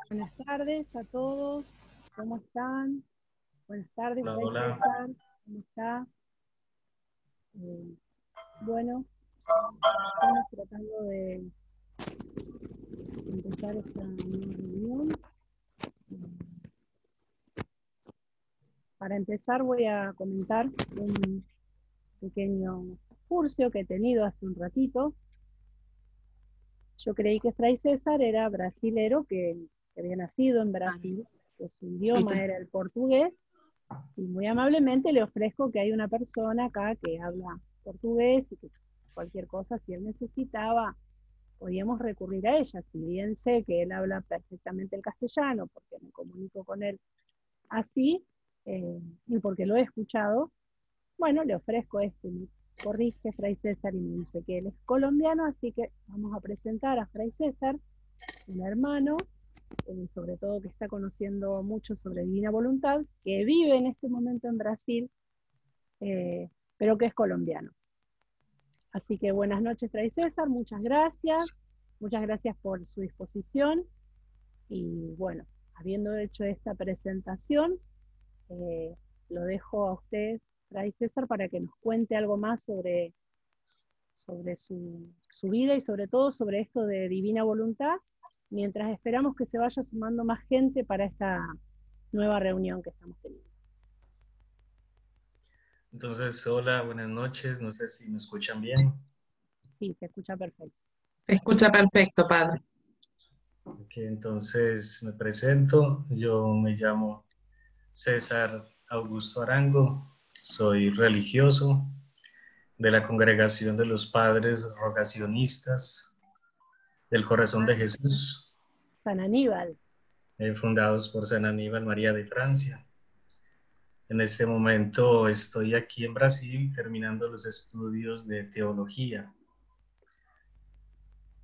Buenas tardes a todos, ¿cómo están? Buenas tardes, Hola, Fray hola. César, ¿cómo está? Eh, bueno, estamos tratando de empezar esta nueva reunión. Para empezar voy a comentar un pequeño curso que he tenido hace un ratito. Yo creí que Fray César era brasilero, que había nacido en Brasil, que su idioma ¿Viste? era el portugués, y muy amablemente le ofrezco que hay una persona acá que habla portugués y que cualquier cosa, si él necesitaba, podíamos recurrir a ella. Si bien sé que él habla perfectamente el castellano, porque me comunico con él así, y porque lo he escuchado, bueno, le ofrezco esto. Me corrige Fray César y me dice que él es colombiano, así que vamos a presentar a Fray César, un hermano, sobre todo que está conociendo mucho sobre Divina Voluntad, que vive en este momento en Brasil, eh, pero que es colombiano. Así que buenas noches, Fray César, muchas gracias por su disposición, y bueno, habiendo hecho esta presentación, eh, lo dejo a usted, Fray César, para que nos cuente algo más sobre su vida y sobre todo sobre esto de Divina Voluntad, mientras esperamos que se vaya sumando más gente para esta nueva reunión que estamos teniendo. Entonces, hola, buenas noches. No sé si me escuchan bien. Sí, se escucha perfecto. Se escucha perfecto, padre. Ok, entonces me presento. Yo me llamo César Augusto Arango. Soy religioso de la Congregación de los Padres Rogacionistas del Corazón de Jesús, San Aníbal. fundados por San Aníbal María de Francia. En este momento estoy aquí en Brasil terminando los estudios de teología.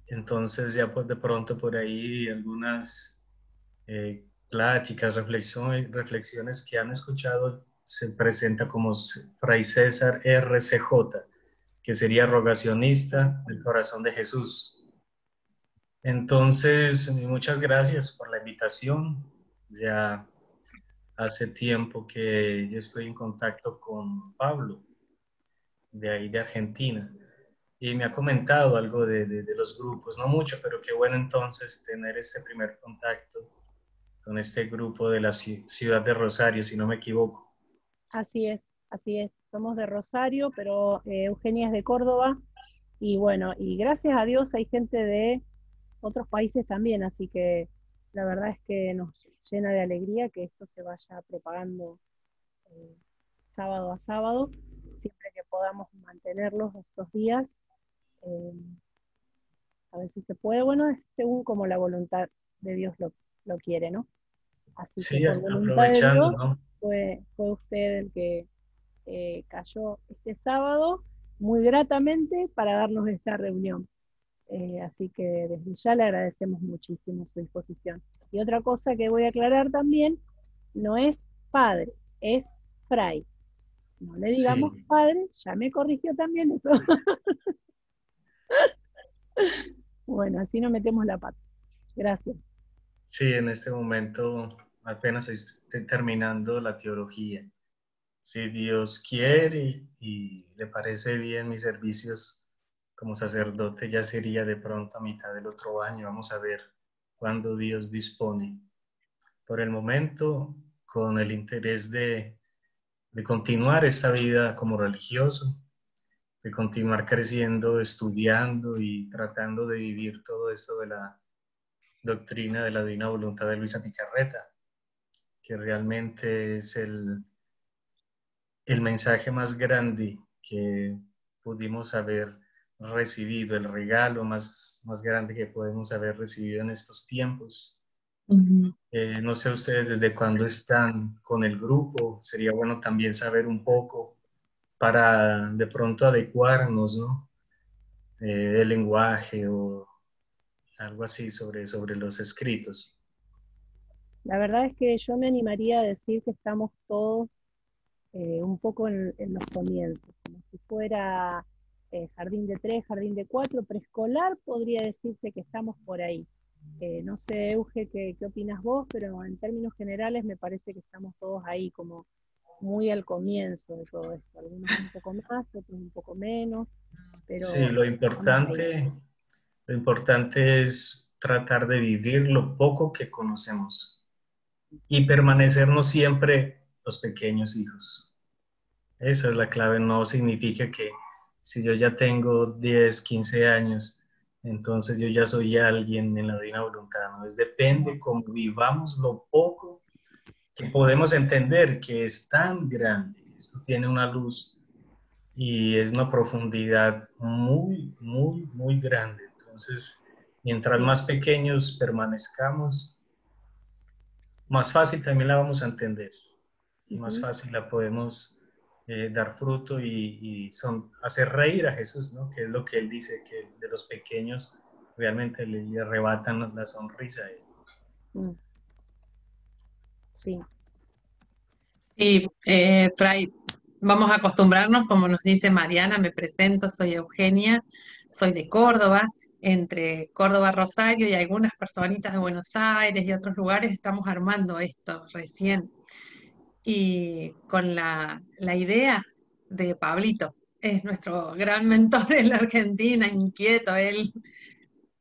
Entonces ya pues de pronto por ahí algunas pláticas, reflexiones que han escuchado se presenta como Fray César RCJ, que sería rogacionista del corazón de Jesús. Entonces, muchas gracias por la invitación. Ya hace tiempo que yo estoy en contacto con Pablo, de ahí de Argentina, y me ha comentado algo de los grupos, no mucho, pero qué bueno entonces tener este primer contacto con este grupo de la ciudad de Rosario, si no me equivoco. Así es, así es. Somos de Rosario, pero Eugenia es de Córdoba. Y bueno, y gracias a Dios hay gente de otros países también, así que la verdad es que nos llena de alegría que esto se vaya propagando eh, sábado a sábado, siempre que podamos mantenerlos estos días. eh, a ver si se puede, bueno, es según como la voluntad de Dios lo quiere, ¿no? Así que Sí, por voluntad de aprovechando, Dios ¿no? fue usted el que cayó este sábado muy gratamente para darnos esta reunión. Así que desde ya le agradecemos muchísimo su disposición. Y otra cosa que voy a aclarar también, no es padre, es fray. No le digamos Sí, padre, ya me corrigió también eso. Bueno, así no metemos la pata. Gracias. sí, en este momento apenas estoy terminando la teología. Si Dios quiere y le parece bien mis servicios como sacerdote, ya sería de pronto a mitad del otro año. Vamos a ver cuándo Dios dispone. Por el momento, con el interés de continuar esta vida como religioso, de continuar creciendo, estudiando y tratando de vivir todo esto de la doctrina de la divina voluntad de Luisa Picarreta, que realmente es el mensaje más grande que pudimos haber recibido, el regalo más grande que podemos haber recibido en estos tiempos. Ujú. No sé ustedes desde cuándo están con el grupo, sería bueno también saber un poco para de pronto adecuarnos, ¿no? El lenguaje o algo así sobre los escritos. La verdad es que yo me animaría a decir que estamos todos un poco en los comienzos, como si fuera jardín de 3, jardín de 4, preescolar, podría decirse que estamos por ahí. No sé, Euge, qué opinas vos, pero en términos generales me parece que estamos todos ahí como muy al comienzo de todo esto, algunos un poco más, otros un poco menos, Sí, pero estamos ahí. lo importante es tratar de vivir lo poco que conocemos y permanecernos siempre los pequeños hijos. Esa es la clave. No significa que si yo ya tengo 10, 15 años, entonces yo ya soy alguien en la divina voluntad. No, es depende cómo vivamos lo poco que podemos entender que es tan grande. Esto tiene una luz y es una profundidad muy, muy, muy grande. Entonces, mientras Sí, más pequeños permanezcamos, más fácil también la vamos a entender y más ujú, fácil la podemos dar fruto y hacer reír a Jesús, ¿no? Que es lo que él dice, que de los pequeños realmente le arrebatan la sonrisa. mm, sí, Sí, Fray, vamos a acostumbrarnos, como nos dice Mariana, me presento, soy Eugenia, soy de Córdoba, entre Córdoba, Rosario y algunas personitas de Buenos Aires y otros lugares estamos armando esto recién. Y con la idea de Pablito, es nuestro gran mentor en la Argentina, inquieto, él,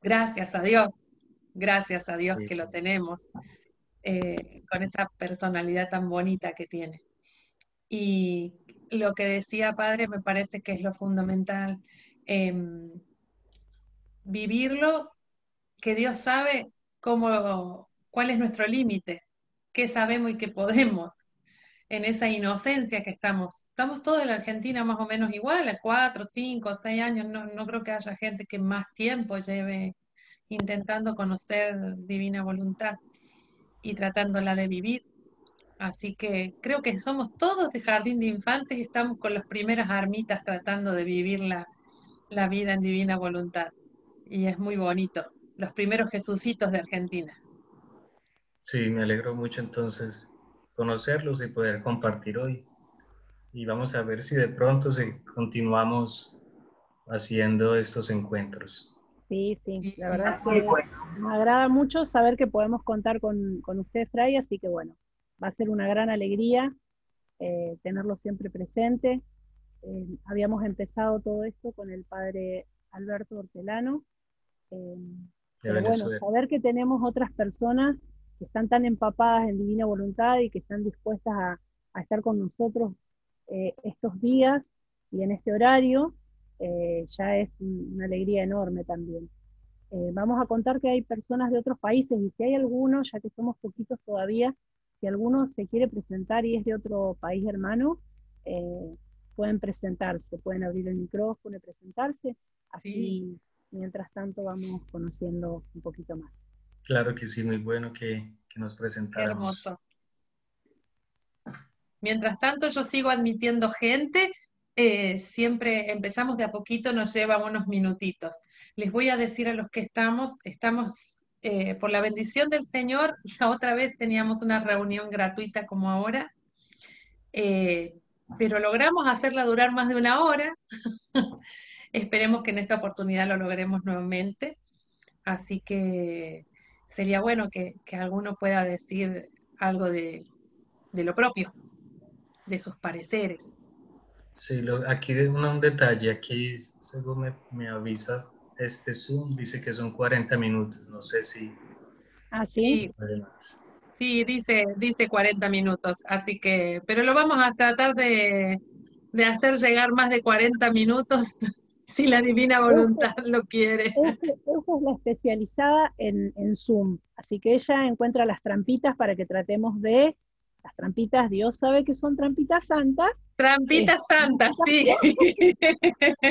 gracias a Dios Sí, que lo sí. tenemos, con esa personalidad tan bonita que tiene. Y lo que decía padre me parece que es lo fundamental, em, vivirlo, que Dios sabe cómo, cuál es nuestro límite, qué sabemos y qué podemos, en esa inocencia que estamos. Estamos todos en la Argentina más o menos igual, a 4, 5, 6 años, no creo que haya gente que más tiempo lleve intentando conocer divina voluntad y tratándola de vivir. Así que creo que somos todos de jardín de infantes y estamos con las primeras armitas tratando de vivir la vida en divina voluntad. Y es muy bonito. Los primeros Jesucitos de Argentina. Sí, me alegro mucho entonces conocerlos y poder compartir hoy. Y vamos a ver si de pronto si continuamos haciendo estos encuentros. sí, sí, Y la verdad es que me agrada mucho saber que podemos contar con usted, Fray, así que bueno, va a ser una gran alegría tenerlo siempre presente. Habíamos empezado todo esto con el padre Alberto Hortelano, eh, De pero bueno, Venezuela. saber que tenemos otras personas que están tan empapadas en divina voluntad y que están dispuestas a estar con nosotros estos días y en este horario, ya es una alegría enorme también. Vamos a contar que hay personas de otros países y si hay alguno, ya que somos poquitos todavía, si alguno se quiere presentar y es de otro país hermano, eh, pueden presentarse, pueden abrir el micrófono y presentarse, sí, así mientras tanto vamos conociendo un poquito más. Claro que sí, muy bueno que nos qué presentáramos. hermoso. Mientras tanto, yo sigo admitiendo gente. Siempre empezamos de a poquito, nos lleva unos minutitos. Les voy a decir a los que estamos por la bendición del Señor. La otra vez teníamos una reunión gratuita como ahora, eh, pero logramos hacerla durar más de una hora. Esperemos que en esta oportunidad lo logremos nuevamente. Así que sería bueno que alguno pueda decir algo de lo propio, de sus pareceres. Sí, aquí de un detalle, aquí según me avisa este Zoom, dice que son 40 minutos, no sé si Ah, sí, Sí, además. sí, dice 40 minutos, así que, pero lo vamos a tratar de hacer llegar más de 40 minutos si la divina Euge, voluntad lo quiere. Euge es la especializada en Zoom, así que ella encuentra las trampitas para que tratemos de, las trampitas, Dios sabe que son trampitas santas, Trampita en santa, este sí. caso.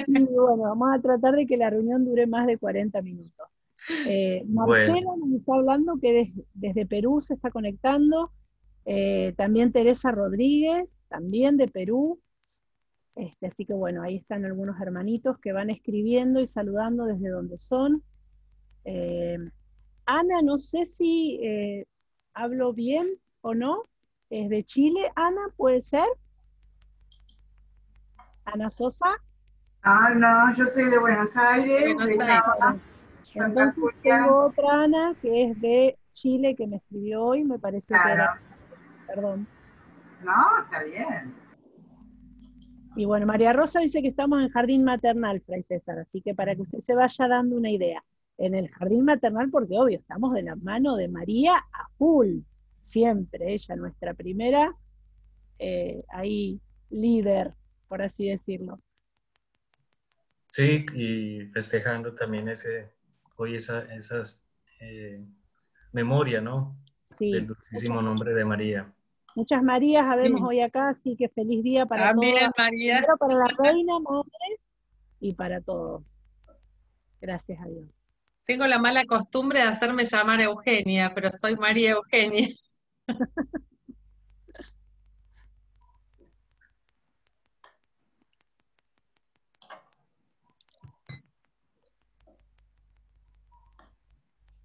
Y bueno, vamos a tratar de que la reunión dure más de 40 minutos. Bueno, Marcela nos está hablando que desde Perú se está conectando. También Teresa Rodríguez, también de Perú. Así que bueno, ahí están algunos hermanitos que van escribiendo y saludando desde donde son. Eh, Ana, no sé si hablo bien o no. Es de Chile. Ana, ¿puede ser? Ana Sosa. Ah, no, yo soy de Buenos Aires, Buenos de Buenos Aires. Cava. Aires. Entonces Julia. tengo otra Ana que es de Chile que me escribió hoy, me pareció que era, Claro. perdón. No, está bien. Y bueno, María Rosa dice que estamos en jardín maternal, Fray César, así que para que usted se vaya dando una idea. En el jardín maternal, porque obvio, estamos de la mano de María a full, siempre, ella nuestra primera, ahí líder, por así decirlo. Sí, y festejando también hoy esas memoria, ¿no? Del Sí, dulcísimo nombre de María. muchas Marías habemos Sí. hoy acá, así que feliz día para También, todas. María. Primero para la reina, madre, y para todos. Gracias a Dios. Tengo la mala costumbre de hacerme llamar Eugenia, pero soy María Eugenia.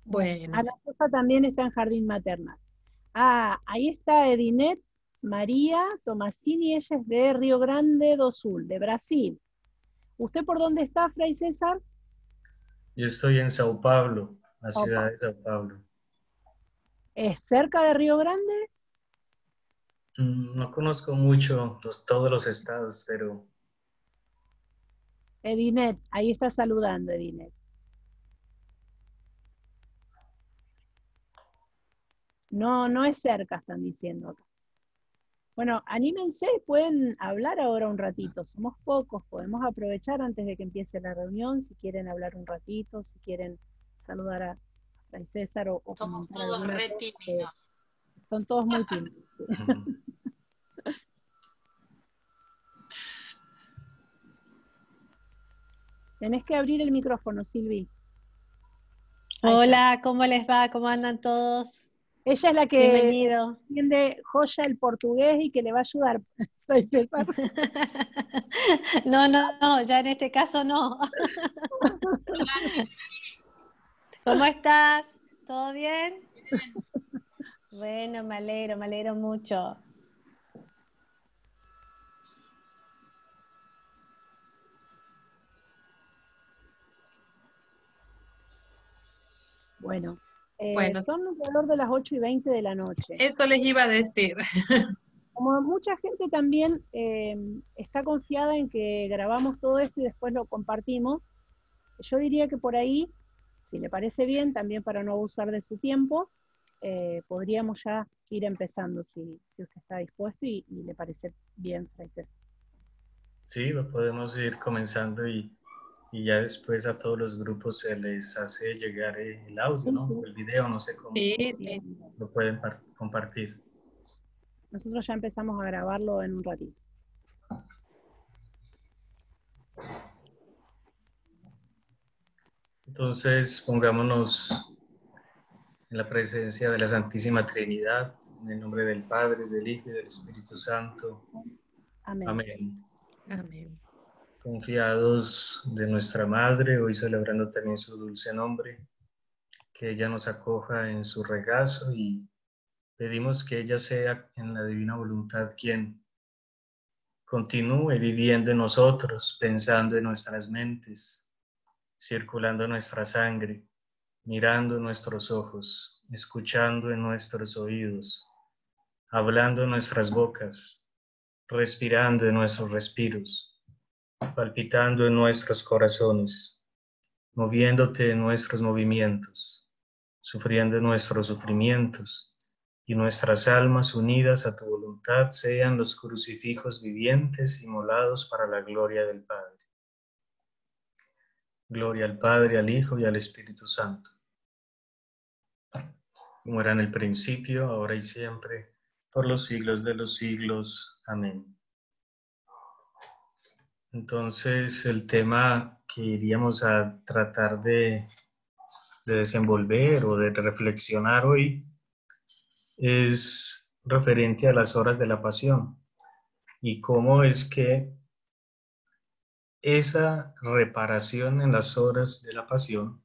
Bueno, Ana Rosa también está en jardín maternal. Ah, ahí está Edinet María Tomasini, ella es de Río Grande do Sul, de Brasil. ¿Usted por dónde está, Fray César? Yo estoy en Sao Paulo, la ciudad Opa. de Sao Paulo. ¿Es cerca de Río Grande? No conozco mucho todos los estados, pero Edinet, ahí está saludando Edinet. No, no es cerca, están diciendo acá. Bueno, anímense, pueden hablar ahora un ratito, somos pocos, podemos aprovechar antes de que empiece la reunión, si quieren hablar un ratito, si quieren saludar a Fray César o Somos comentar todos alguna re cosa. tímidos. Son todos muy tímidos. Tenés que abrir el micrófono, Silvi. Ahí Hola, ¿cómo les va? ¿Cómo andan todos? Ella es la que Bienvenido. entiende joya el portugués y que le va a ayudar. Fray César. No, ya en este caso no. ¿Cómo estás? ¿Todo bien? Bueno, me alegro mucho. Bueno, Bueno, son alrededor de las 8:20 de la noche. eso les iba a decir. Como mucha gente también está confiada en que grabamos todo esto y después lo compartimos, yo diría que por ahí, si le parece bien, también para no abusar de su tiempo, podríamos ya ir empezando si usted está dispuesto y le parece bien, Fray César. sí, podemos ir comenzando y ya después a todos los grupos se les hace llegar el audio, ¿no? Sí. El video, no sé cómo Sí, sí. lo pueden compartir. Nosotros ya empezamos a grabarlo en un ratito. Entonces, pongámonos en la presencia de la Santísima Trinidad, en el nombre del Padre, del Hijo y del Espíritu Santo. Amén. Amén. Amén. Confiados de nuestra Madre, hoy celebrando también su dulce nombre, que ella nos acoja en su regazo y pedimos que ella sea en la divina voluntad quien continúe viviendo en nosotros, pensando en nuestras mentes, circulando nuestra sangre, mirando en nuestros ojos, escuchando en nuestros oídos, hablando en nuestras bocas, respirando en nuestros respiros, palpitando en nuestros corazones, moviéndote en nuestros movimientos, sufriendo en nuestros sufrimientos, y nuestras almas unidas a tu voluntad sean los crucifijos vivientes inmolados para la gloria del Padre. Gloria al Padre, al Hijo y al Espíritu Santo, como era en el principio, ahora y siempre, por los siglos de los siglos. Amén. Entonces, el tema que iríamos a tratar de desenvolver o de reflexionar hoy es referente a las horas de la pasión y cómo es que esa reparación en las horas de la pasión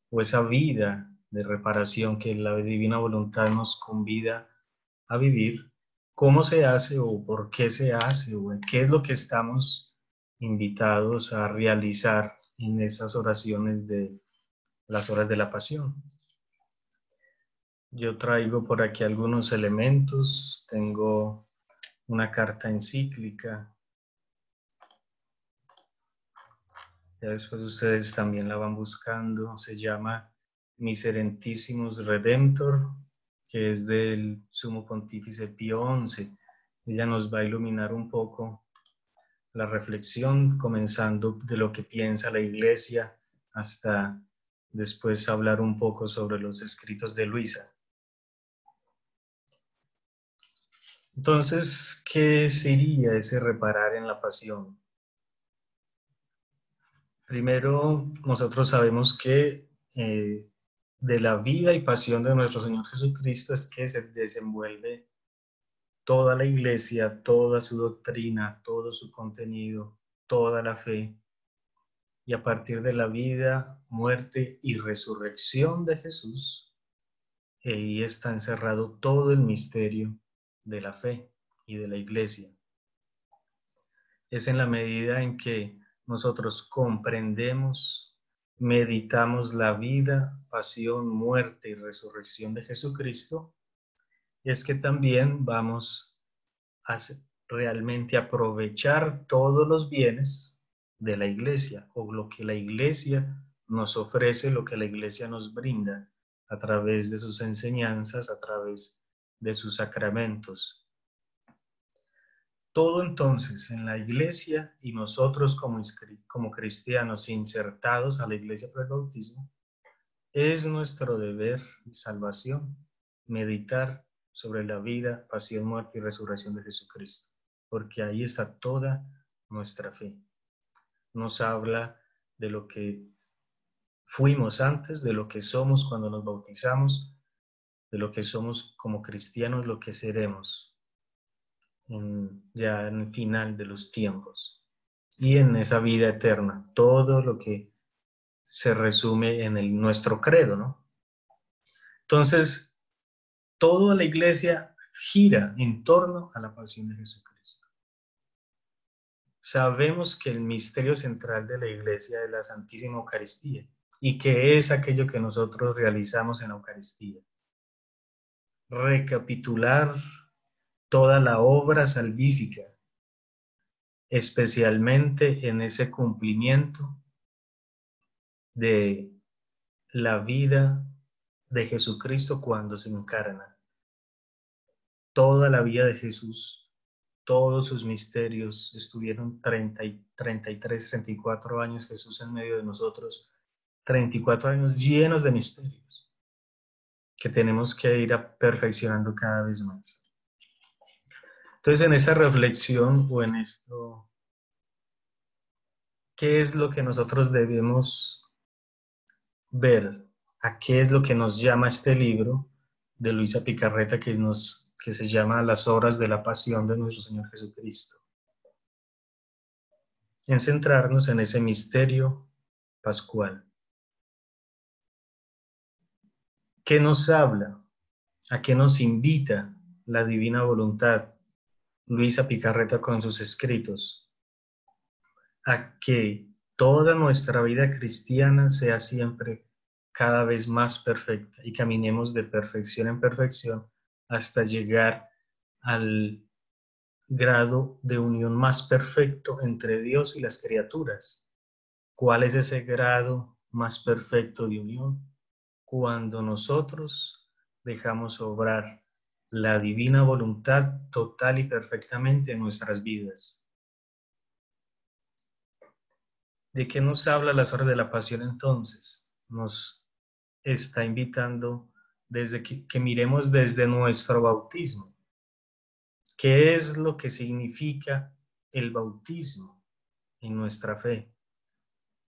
o esa vida de reparación que la divina voluntad nos convida a vivir, cómo se hace o por qué se hace o qué es lo que estamos invitados a realizar en esas oraciones de las horas de la pasión. Yo traigo por aquí algunos elementos. Tengo una carta encíclica. Ya después ustedes también la van buscando. Se llama Miserentissimus Redemptor, que es del Sumo Pontífice Pío XI. Ella nos va a iluminar un poco la reflexión, comenzando de lo que piensa la Iglesia hasta después hablar un poco sobre los escritos de Luisa. Entonces, ¿qué sería ese reparar en la pasión? Primero, nosotros sabemos que de la vida y pasión de nuestro Señor Jesucristo es que se desenvuelve toda la Iglesia, toda su doctrina, todo su contenido, toda la fe. Y a partir de la vida, muerte y resurrección de Jesús, ahí está encerrado todo el misterio de la fe y de la Iglesia. Es en la medida en que nosotros comprendemos, meditamos la vida, pasión, muerte y resurrección de Jesucristo, es que también vamos a realmente aprovechar todos los bienes de la Iglesia, o lo que la Iglesia nos ofrece, lo que la Iglesia nos brinda a través de sus enseñanzas, a través de sus sacramentos. Todo entonces en la Iglesia y nosotros como cristianos insertados a la Iglesia por el bautismo, es nuestro deber y salvación meditar sobre la vida, pasión, muerte y resurrección de Jesucristo, porque ahí está toda nuestra fe. Nos habla de lo que fuimos antes, de lo que somos cuando nos bautizamos, de lo que somos como cristianos, lo que seremos ya en el final de los tiempos y en esa vida eterna, todo lo que se resume en nuestro credo, ¿no? Entonces, toda la Iglesia gira en torno a la pasión de Jesucristo. Sabemos que el misterio central de la Iglesia es la Santísima Eucaristía y que es aquello que nosotros realizamos en la Eucaristía. Recapitular toda la obra salvífica, especialmente en ese cumplimiento de la vida de Jesucristo cuando se encarna. Toda la vida de Jesús, todos sus misterios, estuvieron 33, 34 años Jesús en medio de nosotros, 34 años llenos de misterios que tenemos que ir perfeccionando cada vez más. Entonces, en esa reflexión o en esto, ¿qué es lo que nosotros debemos ver? ¿A qué es lo que nos llama este libro de Luisa Picarreta que se llama Las obras de la pasión de nuestro Señor Jesucristo? En centrarnos en ese misterio pascual. ¿Qué nos habla? ¿A qué nos invita la divina voluntad? Luisa Picarreta con sus escritos. A que toda nuestra vida cristiana sea siempre cada vez más perfecta y caminemos de perfección en perfección hasta llegar al grado de unión más perfecto entre Dios y las criaturas. ¿Cuál es ese grado más perfecto de unión? Cuando nosotros dejamos obrar la divina voluntad total y perfectamente en nuestras vidas. ¿De qué nos habla las horas de la pasión entonces? Nos está invitando desde que miremos desde nuestro bautismo. ¿Qué es lo que significa el bautismo en nuestra fe?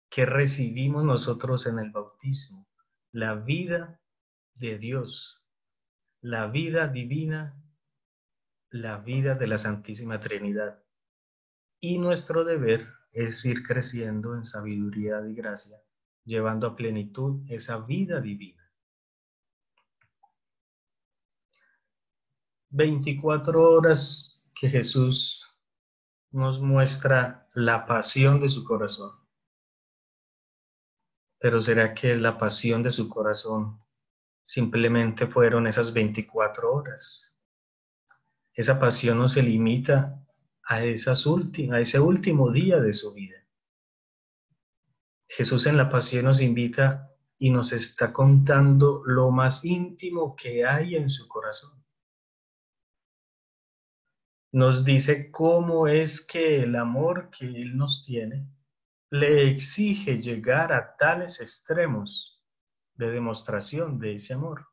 ¿Qué recibimos nosotros en el bautismo? La vida de Dios, la vida divina, la vida de la Santísima Trinidad. Y nuestro deber es ir creciendo en sabiduría y gracia, llevando a plenitud esa vida divina. 24 horas que Jesús nos muestra la pasión de su corazón. Pero ¿será que la pasión de su corazón simplemente fueron esas 24 horas? Esa pasión no se limita a ese último día de su vida. Jesús en la pasión nos invita y nos está contando lo más íntimo que hay en su corazón. Nos dice cómo es que el amor que Él nos tiene le exige llegar a tales extremos de demostración de ese amor.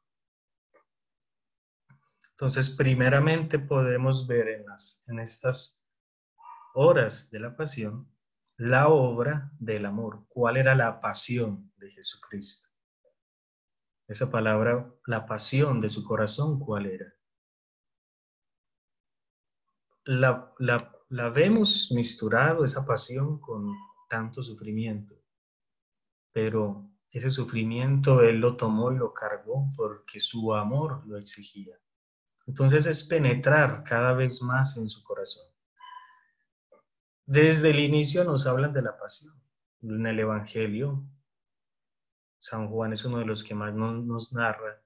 Entonces, primeramente podemos ver en estas horas de la pasión la obra del amor. ¿Cuál era la pasión de Jesucristo? Esa palabra, la pasión de su corazón, ¿cuál era? La vemos misturado, esa pasión, con tanto sufrimiento. Pero ese sufrimiento Él lo tomó y lo cargó porque su amor lo exigía. Entonces es penetrar cada vez más en su corazón. Desde el inicio nos hablan de la pasión. En el Evangelio, San Juan es uno de los que más nos narra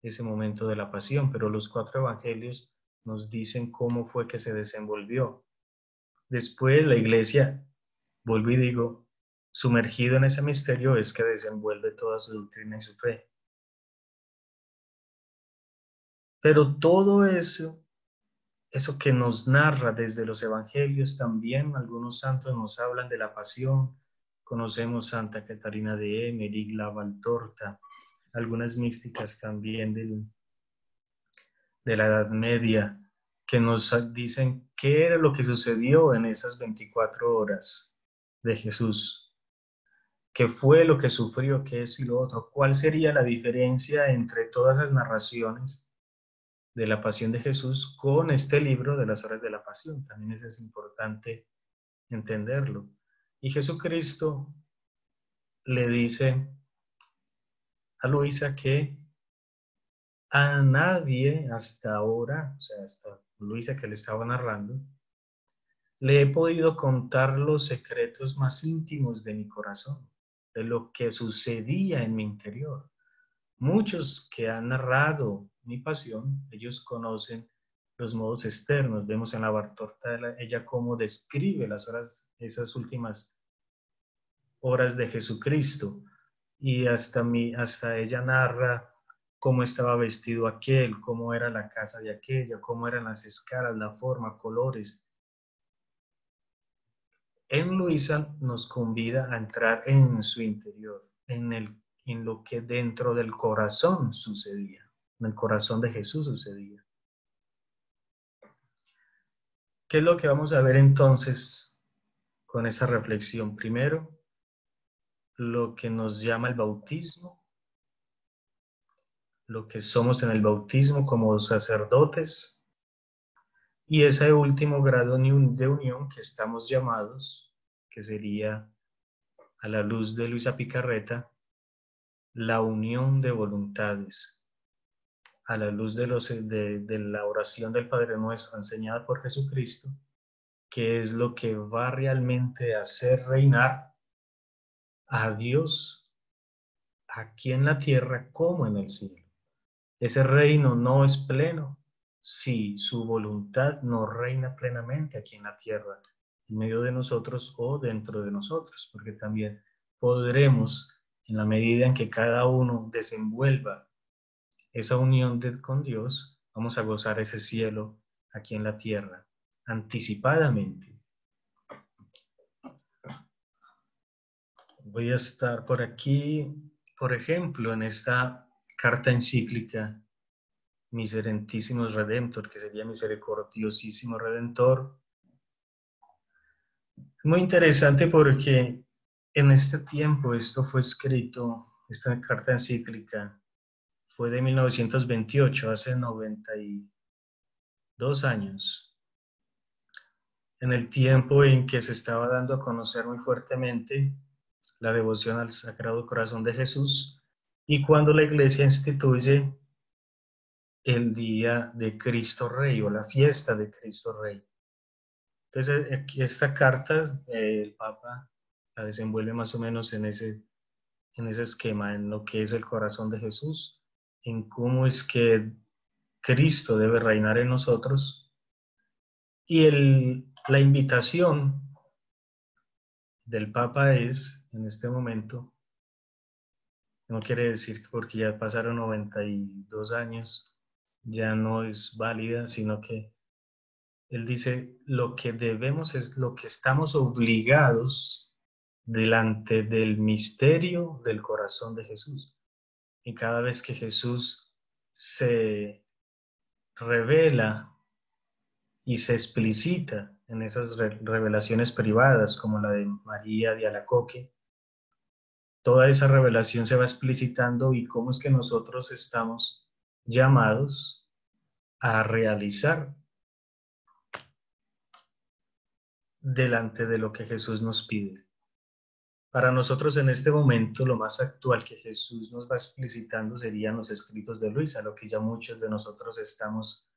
ese momento de la pasión, pero los 4 evangelios nos dicen cómo fue que se desenvolvió. Después la iglesia, vuelvo y digo, sumergido en ese misterio es que desenvuelve toda su doctrina y su fe. Pero todo eso que nos narra desde los evangelios, también algunos santos nos hablan de la pasión. Conocemos Santa Catarina de Emmerich, la Valtorta, algunas místicas también de la Edad Media, que nos dicen qué era lo que sucedió en esas 24 horas de Jesús, qué fue lo que sufrió, qué es y lo otro, cuál sería la diferencia entre todas las narraciones de la pasión de Jesús con este libro de las horas de la pasión. También es importante entenderlo. Y Jesucristo le dice a Luisa que a nadie hasta ahora, o sea, hasta Luisa que le estaba narrando, le he podido contar los secretos más íntimos de mi corazón, de lo que sucedía en mi interior. Muchos que han narrado mi pasión, ellos conocen los modos externos. Vemos en la Bartorta ella cómo describe las horas, esas últimas horas de Jesucristo, y hasta ella narra cómo estaba vestido aquel, cómo era la casa de aquella, cómo eran las escalas, la forma, colores. En Luisa nos convida a entrar en su interior, en lo que dentro del corazón sucedía, en el corazón de Jesús sucedía. ¿Qué es lo que vamos a ver entonces con esa reflexión? Primero, lo que nos llama el bautismo, lo que somos en el bautismo como sacerdotes, y ese último grado de unión que estamos llamados, que sería, a la luz de Luisa Picarreta, la unión de voluntades, a la luz de la oración del Padre Nuestro enseñada por Jesucristo, que es lo que va realmente a hacer reinar a Dios aquí en la tierra como en el cielo. Ese reino no es pleno si su voluntad no reina plenamente aquí en la tierra, en medio de nosotros o dentro de nosotros, porque también podremos, en la medida en que cada uno desenvuelva esa unión con Dios, vamos a gozar ese cielo aquí en la tierra, anticipadamente. Voy a estar por aquí, por ejemplo, en esta carta encíclica Miserentísimos Redemptor, que sería Misericordiosísimo Redentor. Muy interesante porque en este tiempo esto fue escrito, esta carta encíclica fue de 1928, hace 92 años, en el tiempo en que se estaba dando a conocer muy fuertemente la devoción al Sagrado Corazón de Jesús, y cuando la Iglesia instituye el Día de Cristo Rey o la fiesta de Cristo Rey. Entonces, aquí esta carta el Papa la desenvuelve más o menos en ese en ese esquema, en lo que es el corazón de Jesús, en cómo es que Cristo debe reinar en nosotros. Y la invitación del Papa es, en este momento, no quiere decir que porque ya pasaron 92 años, ya no es válida, sino que él dice, lo que debemos es lo que estamos obligados delante del misterio del corazón de Jesús. Y cada vez que Jesús se revela y se explicita en esas revelaciones privadas, como la de María de Alacoque, toda esa revelación se va explicitando y cómo es que nosotros estamos llamados a realizar delante de lo que Jesús nos pide. Para nosotros en este momento lo más actual que Jesús nos va explicitando serían los escritos de Luisa, lo que ya muchos de nosotros estamos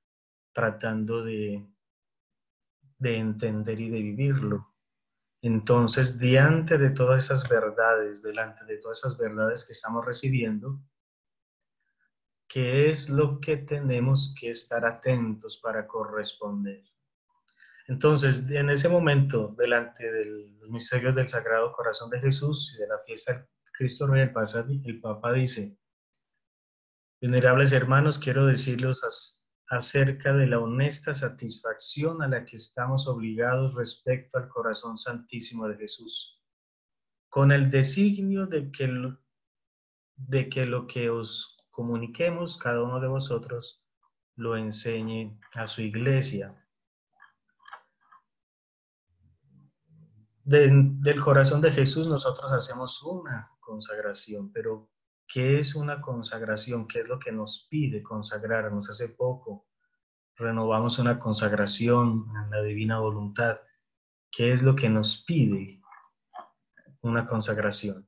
tratando de entender y de vivirlo. Entonces, delante de todas esas verdades que estamos recibiendo, ¿qué es lo que tenemos que estar atentos para corresponder? Entonces, en ese momento, delante de los misterios del Sagrado Corazón de Jesús y de la fiesta del Cristo Rey, el Papa dice: venerables hermanos, quiero decirles acerca de la honesta satisfacción a la que estamos obligados respecto al corazón santísimo de Jesús, con el designio de que lo que os comuniquemos, cada uno de vosotros, lo enseñe a su iglesia. Del corazón de Jesús nosotros hacemos una consagración, pero ¿qué es una consagración? ¿Qué es lo que nos pide consagrarnos? Hace poco renovamos una consagración en la divina voluntad. ¿Qué es lo que nos pide una consagración?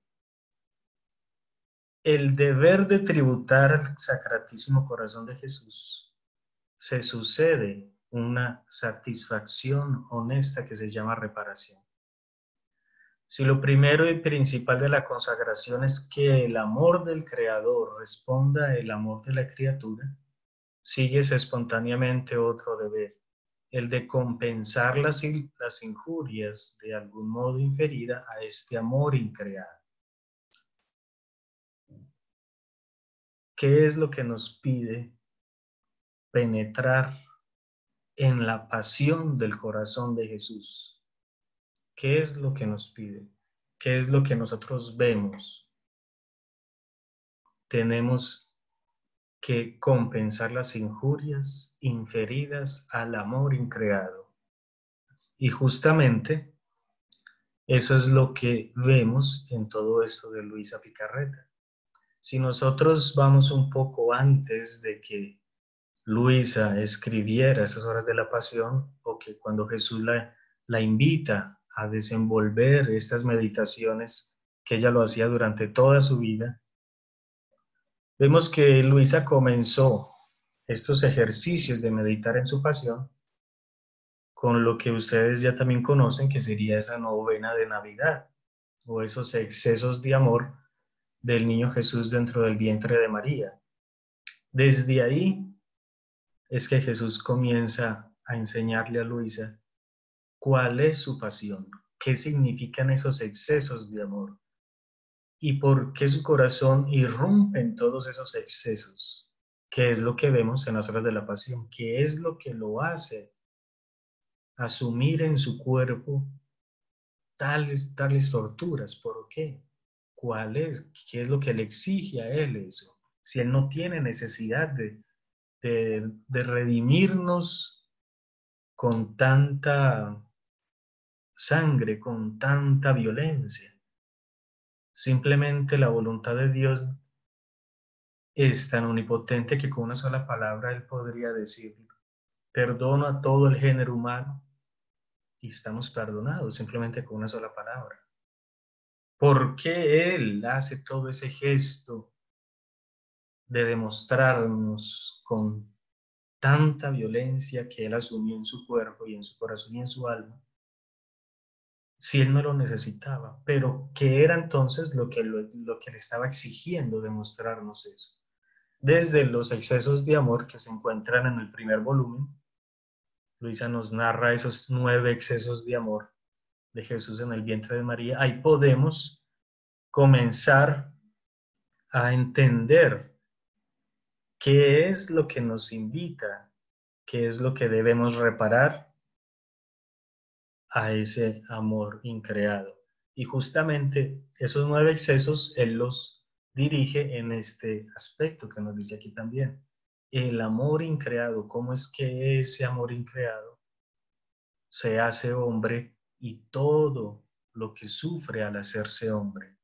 El deber de tributar al Sacratísimo Corazón de Jesús se sucede una satisfacción honesta que se llama reparación. Si lo primero y principal de la consagración es que el amor del Creador responda al amor de la criatura, síguese espontáneamente otro deber, el de compensar las injurias de algún modo inferida a este amor increado. ¿Qué es lo que nos pide penetrar en la pasión del corazón de Jesús? ¿Qué es lo que nos pide? ¿Qué es lo que nosotros vemos? Tenemos que compensar las injurias inferidas al amor increado. Y justamente eso es lo que vemos en todo esto de Luisa Picarreta. Si nosotros vamos un poco antes de que Luisa escribiera esas horas de la pasión, o que cuando Jesús la invita a desenvolver estas meditaciones, que ella lo hacía durante toda su vida, vemos que Luisa comenzó estos ejercicios de meditar en su pasión con lo que ustedes ya también conocen, que sería esa novena de Navidad, o esos excesos de amor del niño Jesús dentro del vientre de María. Desde ahí es que Jesús comienza a enseñarle a Luisa cuál es su pasión, qué significan esos excesos de amor y por qué su corazón irrumpe en todos esos excesos, qué es lo que vemos en las horas de la pasión, qué es lo que lo hace asumir en su cuerpo tales torturas. ¿Por qué? ¿Cuál es? ¿Qué es lo que le exige a él eso? Si él no tiene necesidad de redimirnos con tanta sangre, con tanta violencia. Simplemente la voluntad de Dios es tan omnipotente que con una sola palabra Él podría decir: perdono a todo el género humano, y estamos perdonados simplemente con una sola palabra. ¿Por qué Él hace todo ese gesto de demostrarnos con tanta violencia que Él asumió en su cuerpo y en su corazón y en su alma? si él no lo necesitaba, pero ¿qué era entonces lo que le estaba exigiendo demostrarnos eso? Desde los excesos de amor que se encuentran en el primer volumen, Luisa nos narra esos 9 excesos de amor de Jesús en el vientre de María. Ahí podemos comenzar a entender qué es lo que nos invita, qué es lo que debemos reparar a ese amor increado. Y justamente esos 9 excesos Él los dirige en este aspecto que nos dice aquí también. El amor increado, ¿cómo es que ese amor increado se hace hombre y todo lo que sufre al hacerse hombre?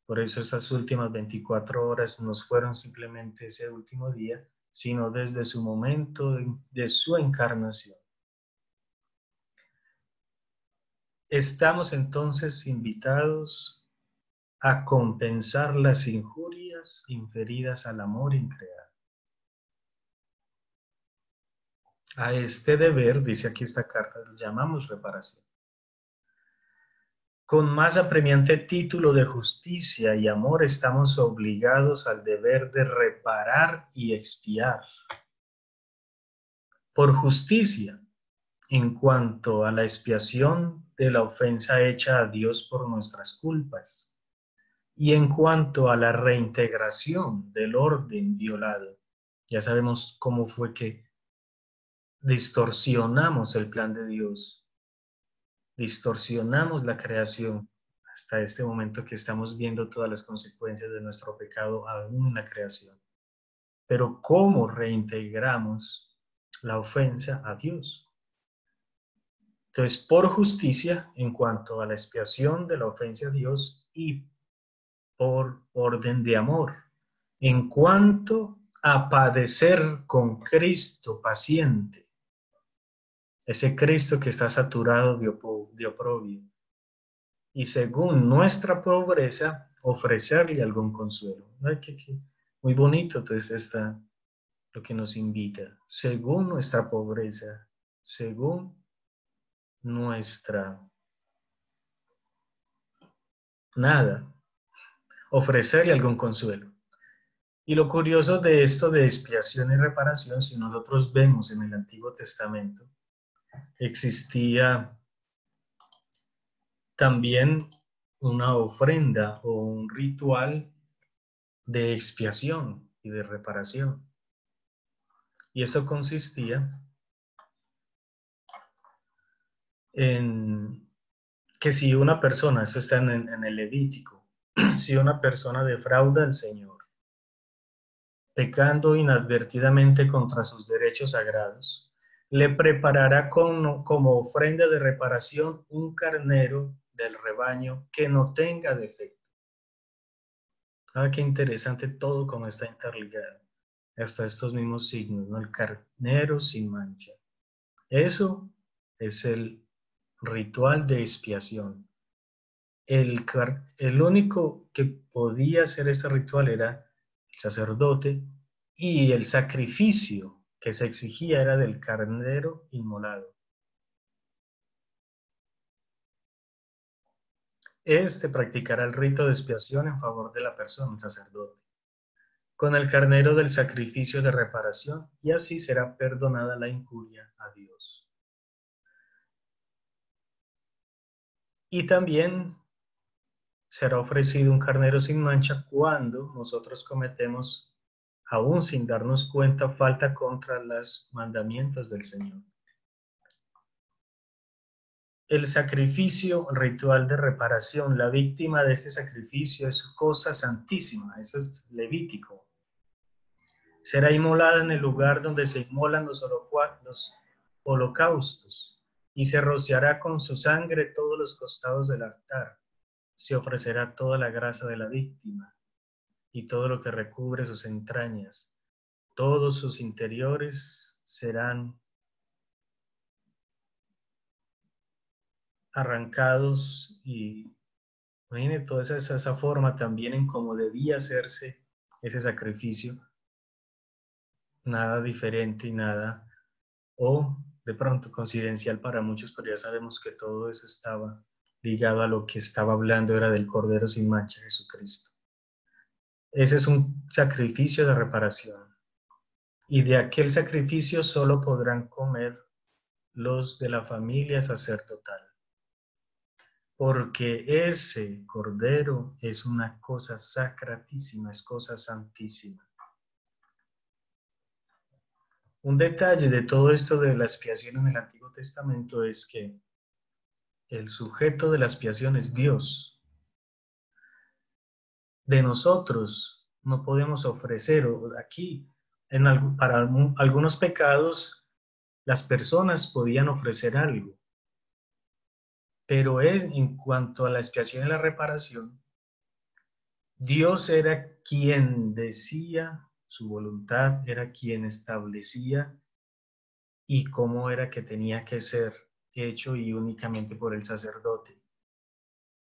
Por eso esas últimas 24 horas no fueron simplemente ese último día, sino desde su momento de su encarnación. Estamos entonces invitados a compensar las injurias inferidas al amor increado. A este deber, dice aquí esta carta, lo llamamos reparación. Con más apremiante título de justicia y amor estamos obligados al deber de reparar y expiar. Por justicia, en cuanto a la expiación de la ofensa hecha a Dios por nuestras culpas, y en cuanto a la reintegración del orden violado. Ya sabemos cómo fue que distorsionamos el plan de Dios, distorsionamos la creación hasta este momento que estamos viendo todas las consecuencias de nuestro pecado aún en la creación. Pero ¿cómo reintegramos la ofensa a Dios? Entonces, por justicia, en cuanto a la expiación de la ofensa a Dios, y por orden de amor, en cuanto a padecer con Cristo paciente, ese Cristo que está saturado de oprobio, y según nuestra pobreza, ofrecerle algún consuelo. ¿No? Muy bonito, entonces, está lo que nos invita, según nuestra pobreza, según nuestra nada, ofrecerle algún consuelo. Y lo curioso de esto de expiación y reparación, si nosotros vemos en el Antiguo Testamento, existía también una ofrenda o un ritual de expiación y de reparación. Y eso consistía en que si una persona, eso está en el Levítico, si una persona defrauda al Señor, pecando inadvertidamente contra sus derechos sagrados, le preparará como ofrenda de reparación un carnero del rebaño que no tenga defecto. Ah, qué interesante todo cómo está interligado. Hasta estos mismos signos, ¿no? El carnero sin mancha. Eso es el ritual de expiación. El único que podía hacer ese ritual era el sacerdote, y el sacrificio que se exigía era del carnero inmolado. Este practicará el rito de expiación en favor de la persona, el sacerdote, con el carnero del sacrificio de reparación, y así será perdonada la injuria a Dios. Y también será ofrecido un carnero sin mancha cuando nosotros cometemos, aún sin darnos cuenta, falta contra los mandamientos del Señor. El sacrificio ritual de reparación, la víctima de este sacrificio es cosa santísima, eso es Levítico. Será inmolada en el lugar donde se inmolan los holocaustos, y se rociará con su sangre todos los costados del altar. Se ofrecerá toda la grasa de la víctima y todo lo que recubre sus entrañas. Todos sus interiores serán arrancados, y imagínense toda esa forma también en cómo debía hacerse ese sacrificio. Nada diferente y nada, o de pronto coincidencial para muchos, pero ya sabemos que todo eso estaba ligado a lo que estaba hablando, era del Cordero sin mancha, Jesucristo. Ese es un sacrificio de reparación. Y de aquel sacrificio solo podrán comer los de la familia sacerdotal. Porque ese Cordero es una cosa sacratísima, es cosa santísima. Un detalle de todo esto de la expiación en el Antiguo Testamento es que el sujeto de la expiación es Dios. De nosotros no podemos ofrecer, aquí, para algunos pecados, las personas podían ofrecer algo. Pero en cuanto a la expiación y la reparación, Dios era quien decía su voluntad, era quien establecía y cómo era que tenía que ser hecho, y únicamente por el sacerdote.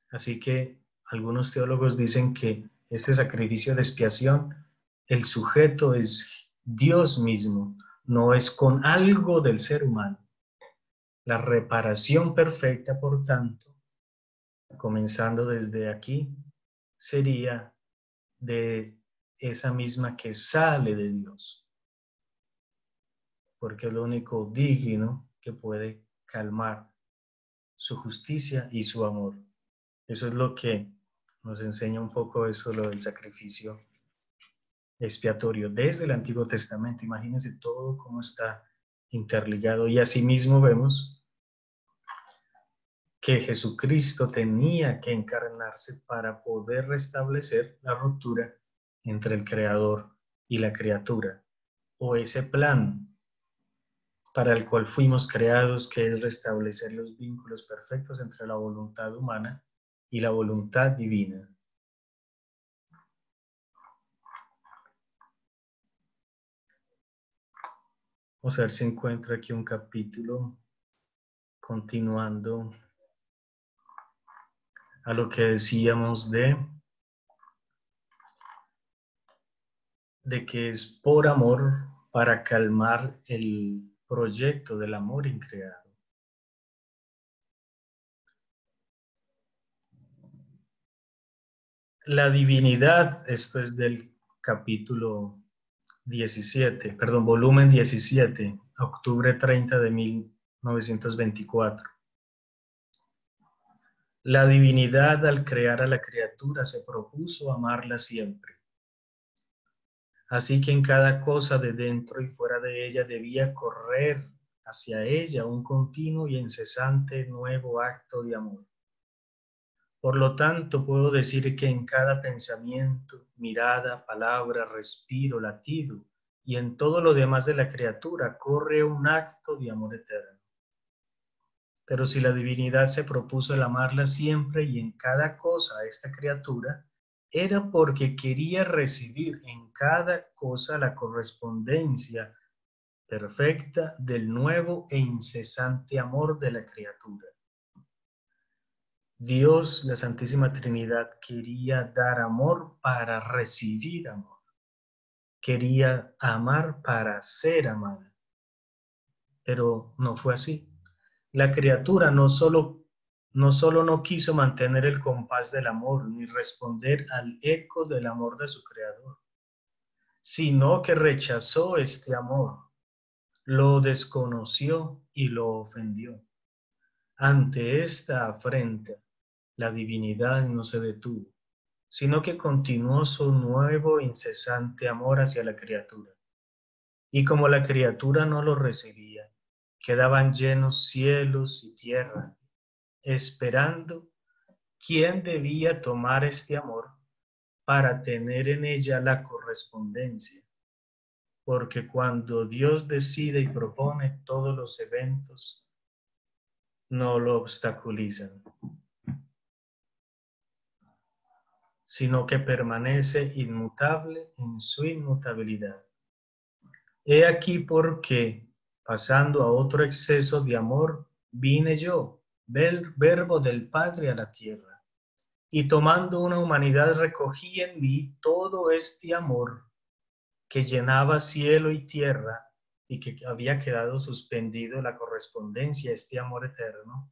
Así que algunos teólogos dicen que este sacrificio de expiación, el sujeto es Dios mismo, no es con algo del ser humano. La reparación perfecta, por tanto, comenzando desde aquí, sería de esa misma que sale de Dios, porque es lo único digno que puede calmar su justicia y su amor. Eso es lo que nos enseña un poco eso, lo del sacrificio expiatorio desde el Antiguo Testamento. Imagínense todo cómo está interligado, y asimismo vemos que Jesucristo tenía que encarnarse para poder restablecer la ruptura entre el Creador y la criatura, o ese plan para el cual fuimos creados, que es restablecer los vínculos perfectos entre la voluntad humana y la voluntad divina. Vamos a ver si encuentro aquí un capítulo continuando a lo que decíamos de que es por amor, para calmar el proyecto del amor increado. La divinidad, esto es del capítulo 17, perdón, volumen 17, octubre 30 de 1924. La divinidad, al crear a la criatura, se propuso amarla siempre. Así que en cada cosa de dentro y fuera de ella debía correr hacia ella un continuo y incesante nuevo acto de amor. Por lo tanto, puedo decir que en cada pensamiento, mirada, palabra, respiro, latido y en todo lo demás de la criatura corre un acto de amor eterno. Pero si la divinidad se propuso el amarla siempre y en cada cosa a esta criatura, era porque quería recibir en cada cosa la correspondencia perfecta del nuevo e incesante amor de la criatura. Dios, la Santísima Trinidad, quería dar amor para recibir amor. Quería amar para ser amada. Pero no fue así. La criatura no solo no quiso mantener el compás del amor, ni responder al eco del amor de su Creador, sino que rechazó este amor, lo desconoció y lo ofendió. Ante esta afrenta, la divinidad no se detuvo, sino que continuó su nuevo incesante amor hacia la criatura. Y como la criatura no lo recibía, quedaban llenos cielos y tierra, esperando quién debía tomar este amor para tener en ella la correspondencia. Porque cuando Dios decide y propone, todos los eventos no lo obstaculizan, sino que permanece inmutable en su inmutabilidad. He aquí porque, pasando a otro exceso de amor, vine yo, verbo del Padre a la tierra, y tomando una humanidad recogí en mí todo este amor que llenaba cielo y tierra y que había quedado suspendido la correspondencia a este amor eterno.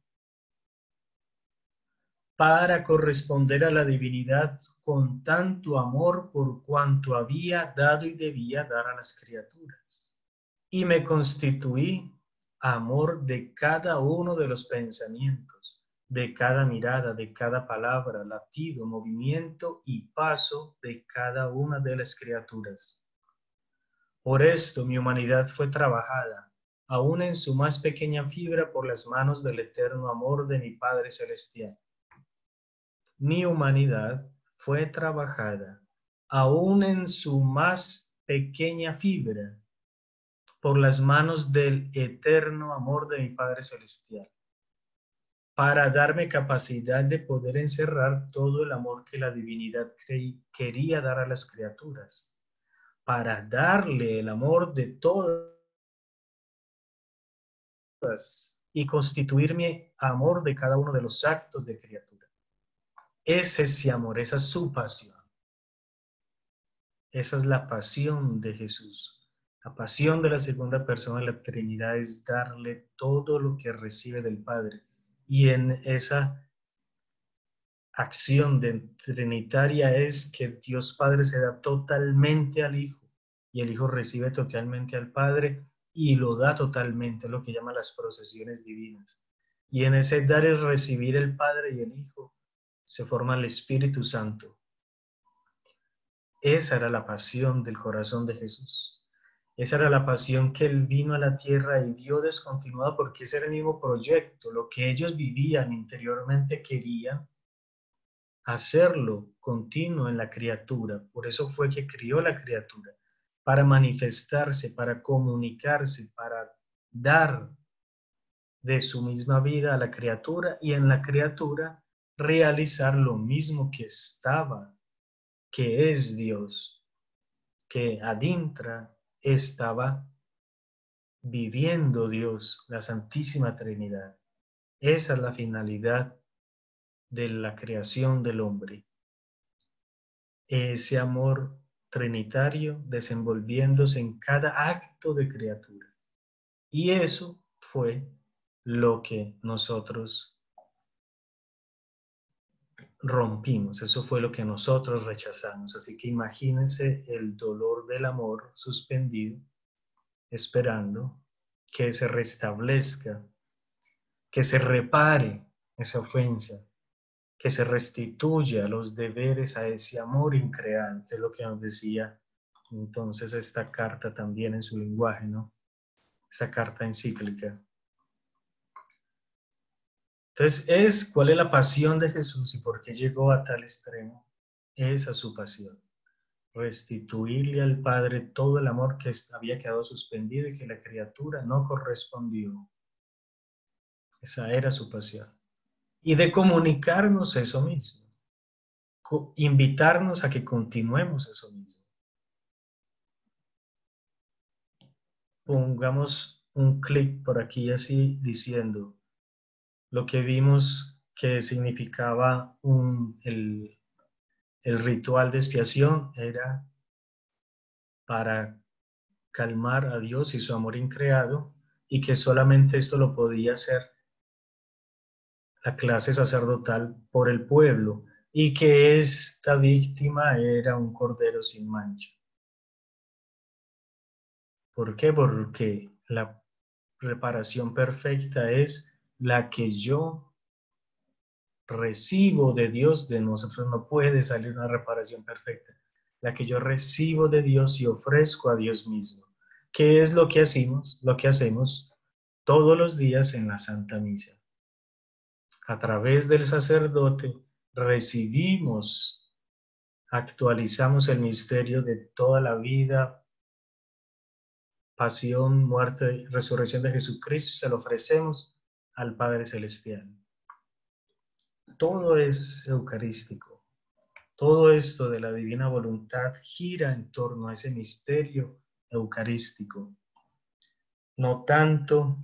para corresponder a la divinidad con tanto amor por cuanto había dado y debía dar a las criaturas. Y me constituí amor de cada uno de los pensamientos, de cada mirada, de cada palabra, latido, movimiento y paso de cada una de las criaturas. Por esto mi humanidad fue trabajada, aún en su más pequeña fibra, por las manos del eterno amor de mi Padre Celestial. Mi humanidad fue trabajada, aún en su más pequeña fibra, por las manos del eterno amor de mi Padre Celestial, para darme capacidad de poder encerrar todo el amor que la divinidad quería dar a las criaturas, para darle el amor de todas y constituir mi amor de cada uno de los actos de criatura. Ese es ese amor, esa es su pasión. Esa es la pasión de Jesús. La pasión de la segunda persona de la Trinidad es darle todo lo que recibe del Padre. Y en esa acción trinitaria es que Dios Padre se da totalmente al Hijo y el Hijo recibe totalmente al Padre y lo da totalmente, lo que llaman las procesiones divinas. Y en ese dar y recibir el Padre y el Hijo se forma el Espíritu Santo. Esa era la pasión del corazón de Jesús. Esa era la pasión que Él vino a la tierra y dio descontinuada, porque ese era el mismo proyecto. Lo que ellos vivían interiormente querían hacerlo continuo en la criatura. Por eso fue que crió la criatura, para manifestarse, para comunicarse, para dar de su misma vida a la criatura y en la criatura realizar lo mismo que estaba, que es Dios, que adintra estaba viviendo Dios, la Santísima Trinidad. Esa es la finalidad de la creación del hombre. Ese amor trinitario desenvolviéndose en cada acto de criatura. Y eso fue lo que nosotros rompimos, eso fue lo que nosotros rechazamos. Así que imagínense el dolor del amor suspendido, esperando que se restablezca, que se repare esa ofensa, que se restituya los deberes a ese amor increado, que es lo que nos decía entonces esta carta también en su lenguaje, ¿no? Esa carta encíclica. Entonces, ¿cuál es la pasión de Jesús y por qué llegó a tal extremo? Esa es su pasión. Restituirle al Padre todo el amor que había quedado suspendido y que la criatura no correspondió. Esa era su pasión. Y de comunicarnos eso mismo. Invitarnos a que continuemos eso mismo. Pongamos un clic por aquí así diciendo lo que vimos que significaba el ritual de expiación era para calmar a Dios y su amor increado, y que solamente esto lo podía hacer la clase sacerdotal por el pueblo, y que esta víctima era un cordero sin mancha. ¿Por qué? Porque la reparación perfecta es la que yo recibo de Dios. De nosotros no puede salir una reparación perfecta. La que yo recibo de Dios y ofrezco a Dios mismo. ¿Qué es lo que hacemos? Lo que hacemos todos los días en la Santa Misa. A través del sacerdote recibimos, actualizamos el misterio de toda la vida, pasión, muerte y resurrección de Jesucristo y se lo ofrecemos al Padre Celestial. Todo es eucarístico. Todo esto de la divina voluntad gira en torno a ese misterio eucarístico. No tanto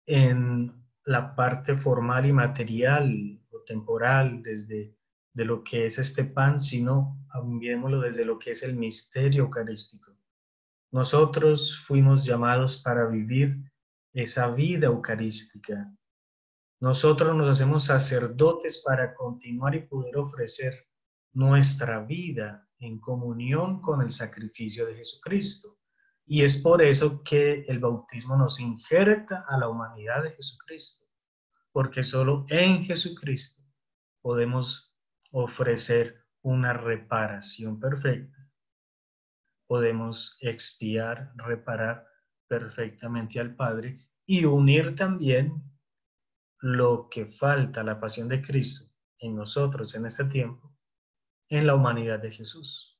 en la parte formal y material o temporal de lo que es este pan, sino viémoslo desde lo que es el misterio eucarístico. Nosotros fuimos llamados para vivir esa vida eucarística. nosotros nos hacemos sacerdotes para continuar y poder ofrecer nuestra vida en comunión con el sacrificio de Jesucristo. Y es por eso que el bautismo nos injerta a la humanidad de Jesucristo, porque solo en Jesucristo podemos ofrecer una reparación perfecta. Podemos expiar, reparar perfectamente al Padre y unir también lo que falta, la pasión de Cristo en nosotros en este tiempo, en la humanidad de Jesús.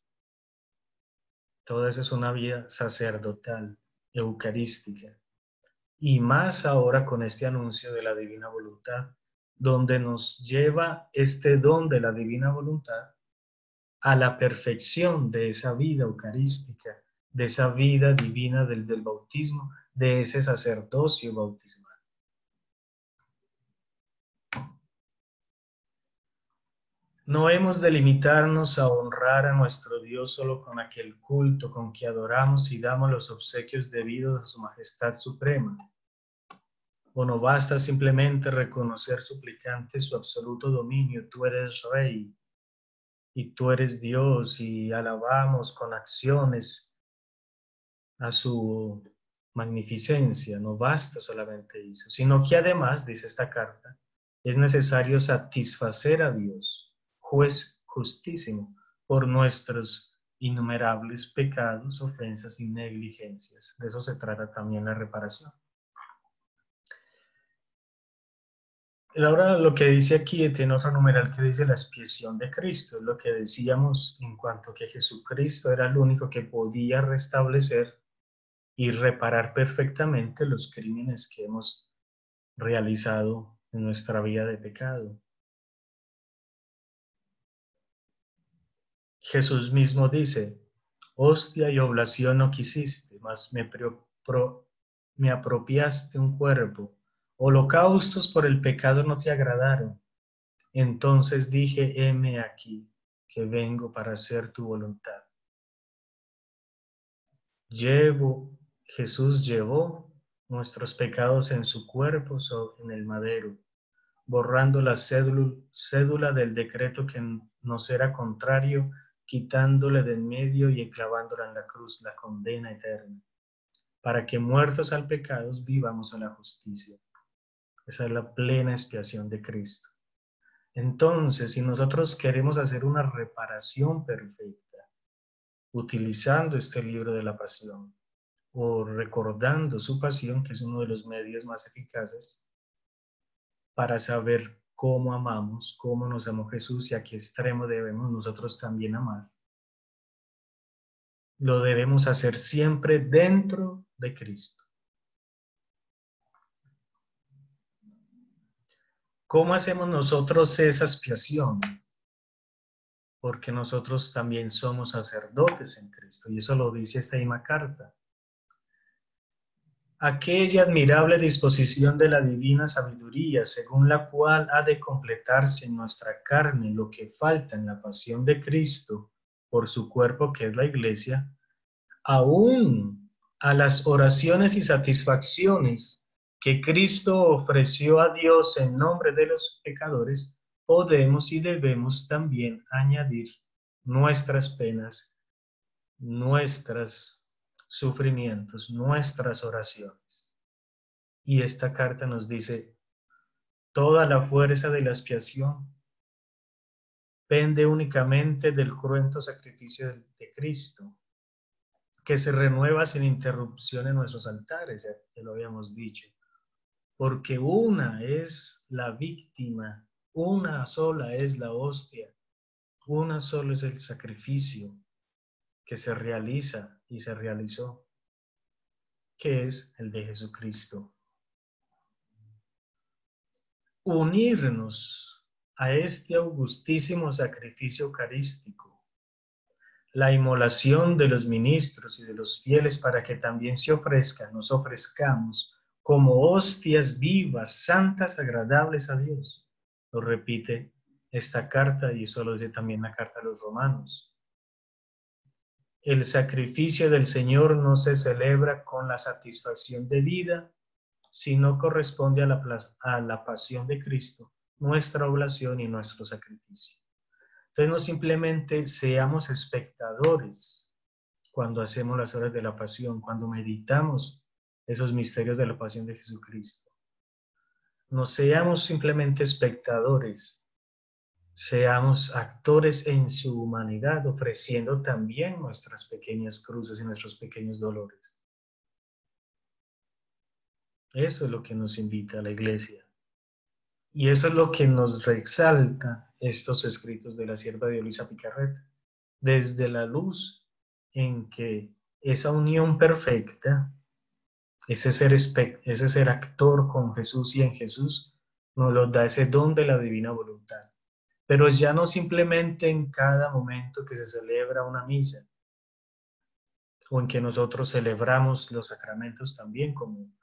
Toda esa es una vida sacerdotal, eucarística. Y más ahora con este anuncio de la divina voluntad, donde nos lleva este don de la divina voluntad a la perfección de esa vida eucarística, de esa vida divina del bautismo, de ese sacerdocio bautismal. No hemos de limitarnos a honrar a nuestro Dios solo con aquel culto con que adoramos y damos los obsequios debidos a su majestad suprema. O no basta simplemente reconocer suplicante su absoluto dominio, tú eres Rey y tú eres Dios, y alabamos con acciones a su magnificencia. No basta solamente eso, sino que además, dice esta carta, es necesario satisfacer a Dios, juez justísimo, por nuestros innumerables pecados, ofensas y negligencias. De eso se trata también la reparación. Ahora lo que dice aquí tiene otro numeral que dice la expiación de Cristo, es lo que decíamos en cuanto a que Jesucristo era el único que podía restablecer y reparar perfectamente los crímenes que hemos realizado en nuestra vida de pecado. Jesús mismo dice, hostia y oblación no quisiste, mas me apropiaste un cuerpo. Holocaustos por el pecado no te agradaron. Entonces dije, heme aquí, que vengo para hacer tu voluntad. Jesús llevó nuestros pecados en su cuerpo en el madero, borrando la cédula del decreto que nos era contrario, quitándole de en medio y clavándola en la cruz, la condena eterna, para que muertos al pecado vivamos a la justicia. Esa es la plena expiación de Cristo. Entonces, si nosotros queremos hacer una reparación perfecta, utilizando este libro de la pasión, o recordando su pasión, que es uno de los medios más eficaces para saber cómo amamos, cómo nos amó Jesús y a qué extremo debemos nosotros también amar, lo debemos hacer siempre dentro de Cristo. ¿Cómo hacemos nosotros esa expiación? Porque nosotros también somos sacerdotes en Cristo, y eso lo dice esta misma carta. Aquella admirable disposición de la divina sabiduría, según la cual ha de completarse en nuestra carne lo que falta en la pasión de Cristo por su cuerpo, que es la Iglesia, aún a las oraciones y satisfacciones que Cristo ofreció a Dios en nombre de los pecadores, podemos y debemos también añadir nuestras penas, nuestros sufrimientos, nuestras oraciones. Y esta carta nos dice, toda la fuerza de la expiación pende únicamente del cruento sacrificio de Cristo, que se renueva sin interrupción en nuestros altares, ya lo habíamos dicho, porque una es la víctima, una sola es la hostia, una sola es el sacrificio que se realiza y se realizó, que es el de Jesucristo. Unirnos a este augustísimo sacrificio eucarístico, la inmolación de los ministros y de los fieles para que también nos ofrezcamos como hostias vivas, santas, agradables a Dios. Lo repite esta carta y eso lo dice también la carta a los romanos. El sacrificio del Señor no se celebra con la satisfacción de vida, si no corresponde a la pasión de Cristo, nuestra oblación y nuestro sacrificio. Entonces no simplemente seamos espectadores cuando hacemos las horas de la pasión, cuando meditamos esos misterios de la pasión de Jesucristo. No seamos simplemente espectadores, seamos actores en su humanidad, ofreciendo también nuestras pequeñas cruces y nuestros pequeños dolores. Eso es lo que nos invita a la Iglesia. Y eso es lo que nos resalta estos escritos de la sierva de Luisa Picarreta. Desde la luz en que esa unión perfecta, ese ser actor con Jesús y en Jesús, nos lo da ese don de la divina voluntad. Pero ya no simplemente en cada momento que se celebra una misa, o en que nosotros celebramos los sacramentos también como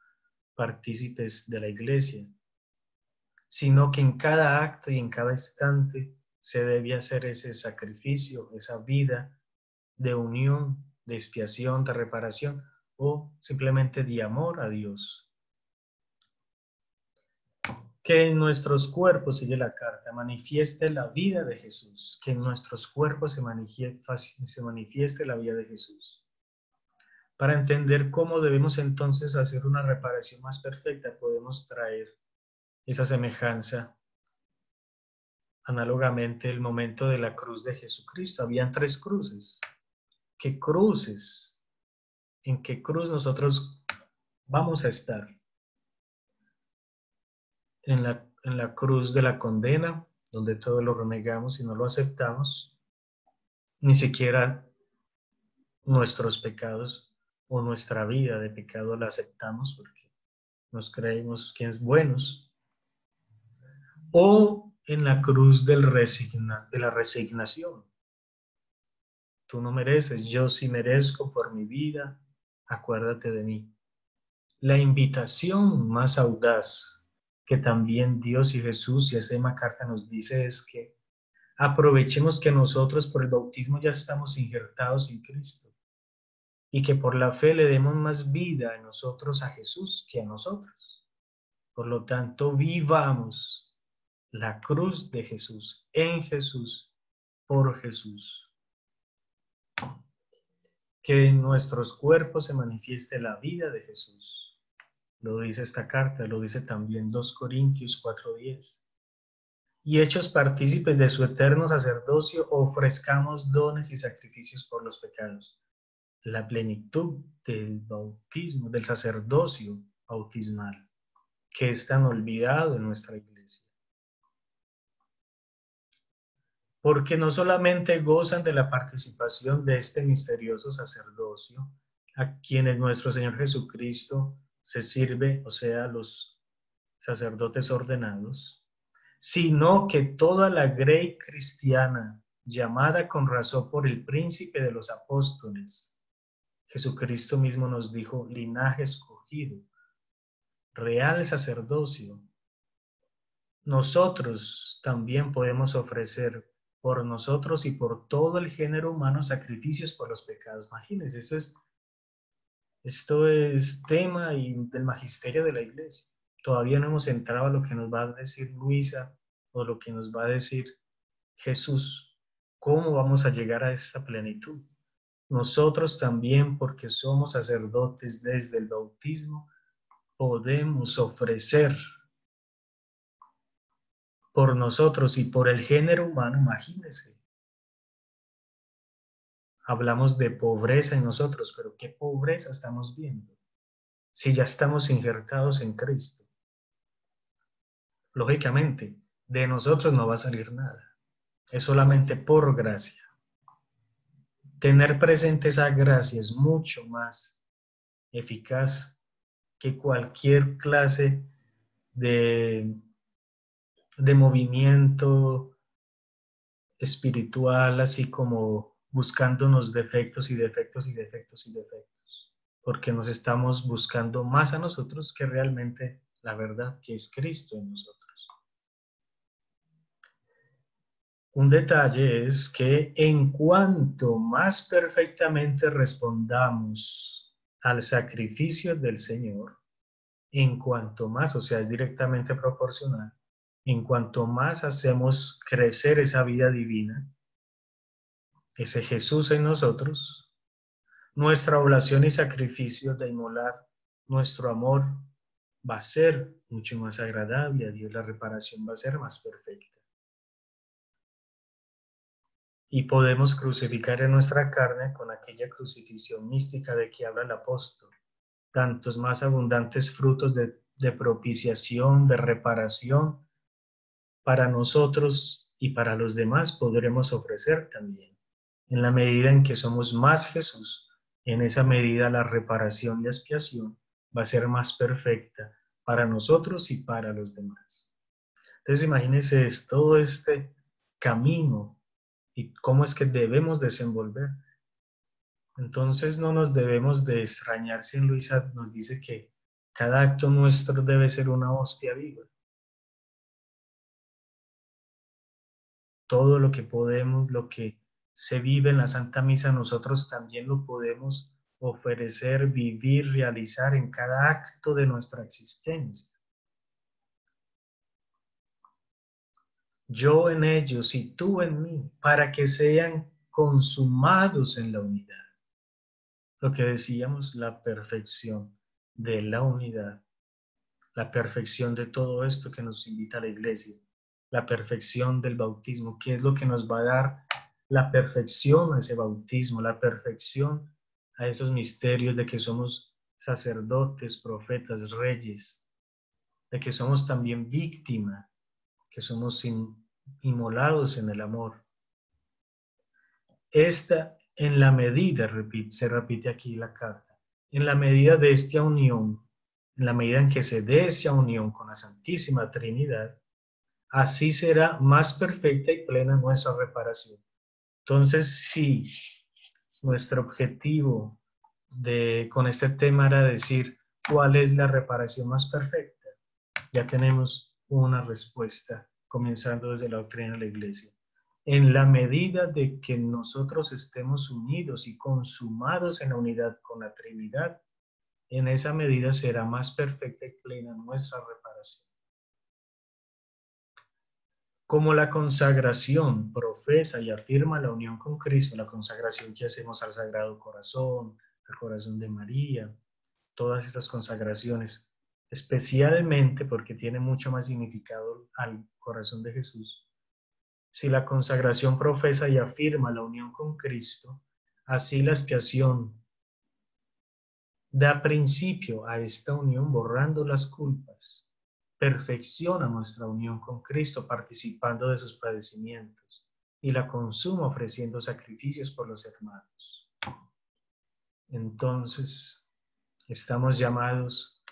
partícipes de la Iglesia, sino que en cada acto y en cada instante se debe hacer ese sacrificio, esa vida de unión, de expiación, de reparación o simplemente de amor a Dios. Que en nuestros cuerpos, sigue la carta, manifieste la vida de Jesús, que en nuestros cuerpos se manifieste la vida de Jesús. Para entender cómo debemos entonces hacer una reparación más perfecta, podemos traer esa semejanza análogamente el momento de la cruz de Jesucristo. Habían 3 cruces. ¿Qué cruces? ¿En qué cruz nosotros vamos a estar? En la cruz de la condena, donde todo lo renegamos y no lo aceptamos, ni siquiera nuestros pecados o nuestra vida de pecado la aceptamos porque nos creemos que es buenos. O en la cruz de la resignación. Tú no mereces, yo sí merezco por mi vida, acuérdate de mí. La invitación más audaz que también Dios y Jesús y esa misma carta nos dice es que aprovechemos que nosotros por el bautismo ya estamos injertados en Cristo y que por la fe le demos más vida en nosotros a Jesús que a nosotros. Por lo tanto, vivamos la cruz de Jesús, en Jesús, por Jesús. Que en nuestros cuerpos se manifieste la vida de Jesús. Lo dice esta carta, lo dice también 2 Corintios 4:10. Y hechos partícipes de su eterno sacerdocio, ofrezcamos dones y sacrificios por los pecados. La plenitud del bautismo, del sacerdocio bautismal, que es tan olvidado en nuestra iglesia. Porque no solamente gozan de la participación de este misterioso sacerdocio, a quienes nuestro Señor Jesucristo se sirve, o sea, los sacerdotes ordenados, sino que toda la grey cristiana, llamada con razón por el príncipe de los apóstoles, Jesucristo mismo nos dijo, linaje escogido, real sacerdocio. Nosotros también podemos ofrecer por nosotros y por todo el género humano sacrificios por los pecados. Imagínense, esto es tema del magisterio de la Iglesia. Todavía no hemos entrado a lo que nos va a decir Luisa o lo que nos va a decir Jesús. ¿Cómo vamos a llegar a esta plenitud? Nosotros también, porque somos sacerdotes desde el bautismo, podemos ofrecer por nosotros y por el género humano, imagínense. Hablamos de pobreza en nosotros, pero ¿qué pobreza estamos viendo? Si ya estamos injertados en Cristo. Lógicamente, de nosotros no va a salir nada. Es solamente por gracia. Tener presente esa gracia es mucho más eficaz que cualquier clase de movimiento espiritual, así como buscándonos defectos y defectos y defectos y defectos, porque nos estamos buscando más a nosotros que realmente la verdad que es Cristo en nosotros. Un detalle es que en cuanto más perfectamente respondamos al sacrificio del Señor, en cuanto más, o sea, es directamente proporcional, en cuanto más hacemos crecer esa vida divina, ese Jesús en nosotros, nuestra oblación y sacrificio de inmolar nuestro amor va a ser mucho más agradable a Dios, la reparación va a ser más perfecta. Y podemos crucificar en nuestra carne con aquella crucifixión mística de que habla el apóstol, tantos más abundantes frutos de propiciación, de reparación, para nosotros y para los demás podremos ofrecer también. En la medida en que somos más Jesús, en esa medida la reparación y expiación va a ser más perfecta para nosotros y para los demás. Entonces imagínense todo este camino y cómo es que debemos desenvolver. Entonces no nos debemos de extrañar si en Luisa nos dice que cada acto nuestro debe ser una hostia viva. Todo lo que podemos, lo que se vive en la Santa Misa, nosotros también lo podemos ofrecer, vivir, realizar en cada acto de nuestra existencia. Yo en ellos y tú en mí, para que sean consumados en la unidad. Lo que decíamos, la perfección de la unidad, la perfección de todo esto que nos invita a la Iglesia, la perfección del bautismo, que es lo que nos va a dar la perfección a ese bautismo, la perfección a esos misterios de que somos sacerdotes, profetas, reyes, de que somos también víctimas, que somos inmolados en el amor. Esta, en la medida, se repite aquí la carta, en la medida de esta unión, en la medida en que se dé esa unión con la Santísima Trinidad, así será más perfecta y plena nuestra reparación. Entonces, si nuestro objetivo con este tema era decir cuál es la reparación más perfecta, ya tenemos una respuesta, comenzando desde la doctrina de la Iglesia. En la medida de que nosotros estemos unidos y consumados en la unidad con la Trinidad, en esa medida será más perfecta y plena nuestra reparación. Como la consagración profesa y afirma la unión con Cristo, la consagración que hacemos al Sagrado Corazón, al Corazón de María, todas estas consagraciones, especialmente porque tiene mucho más significado al corazón de Jesús. Si la consagración profesa y afirma la unión con Cristo, así la expiación da principio a esta unión borrando las culpas, perfecciona nuestra unión con Cristo participando de sus padecimientos y la consuma ofreciendo sacrificios por los hermanos. Entonces, estamos llamados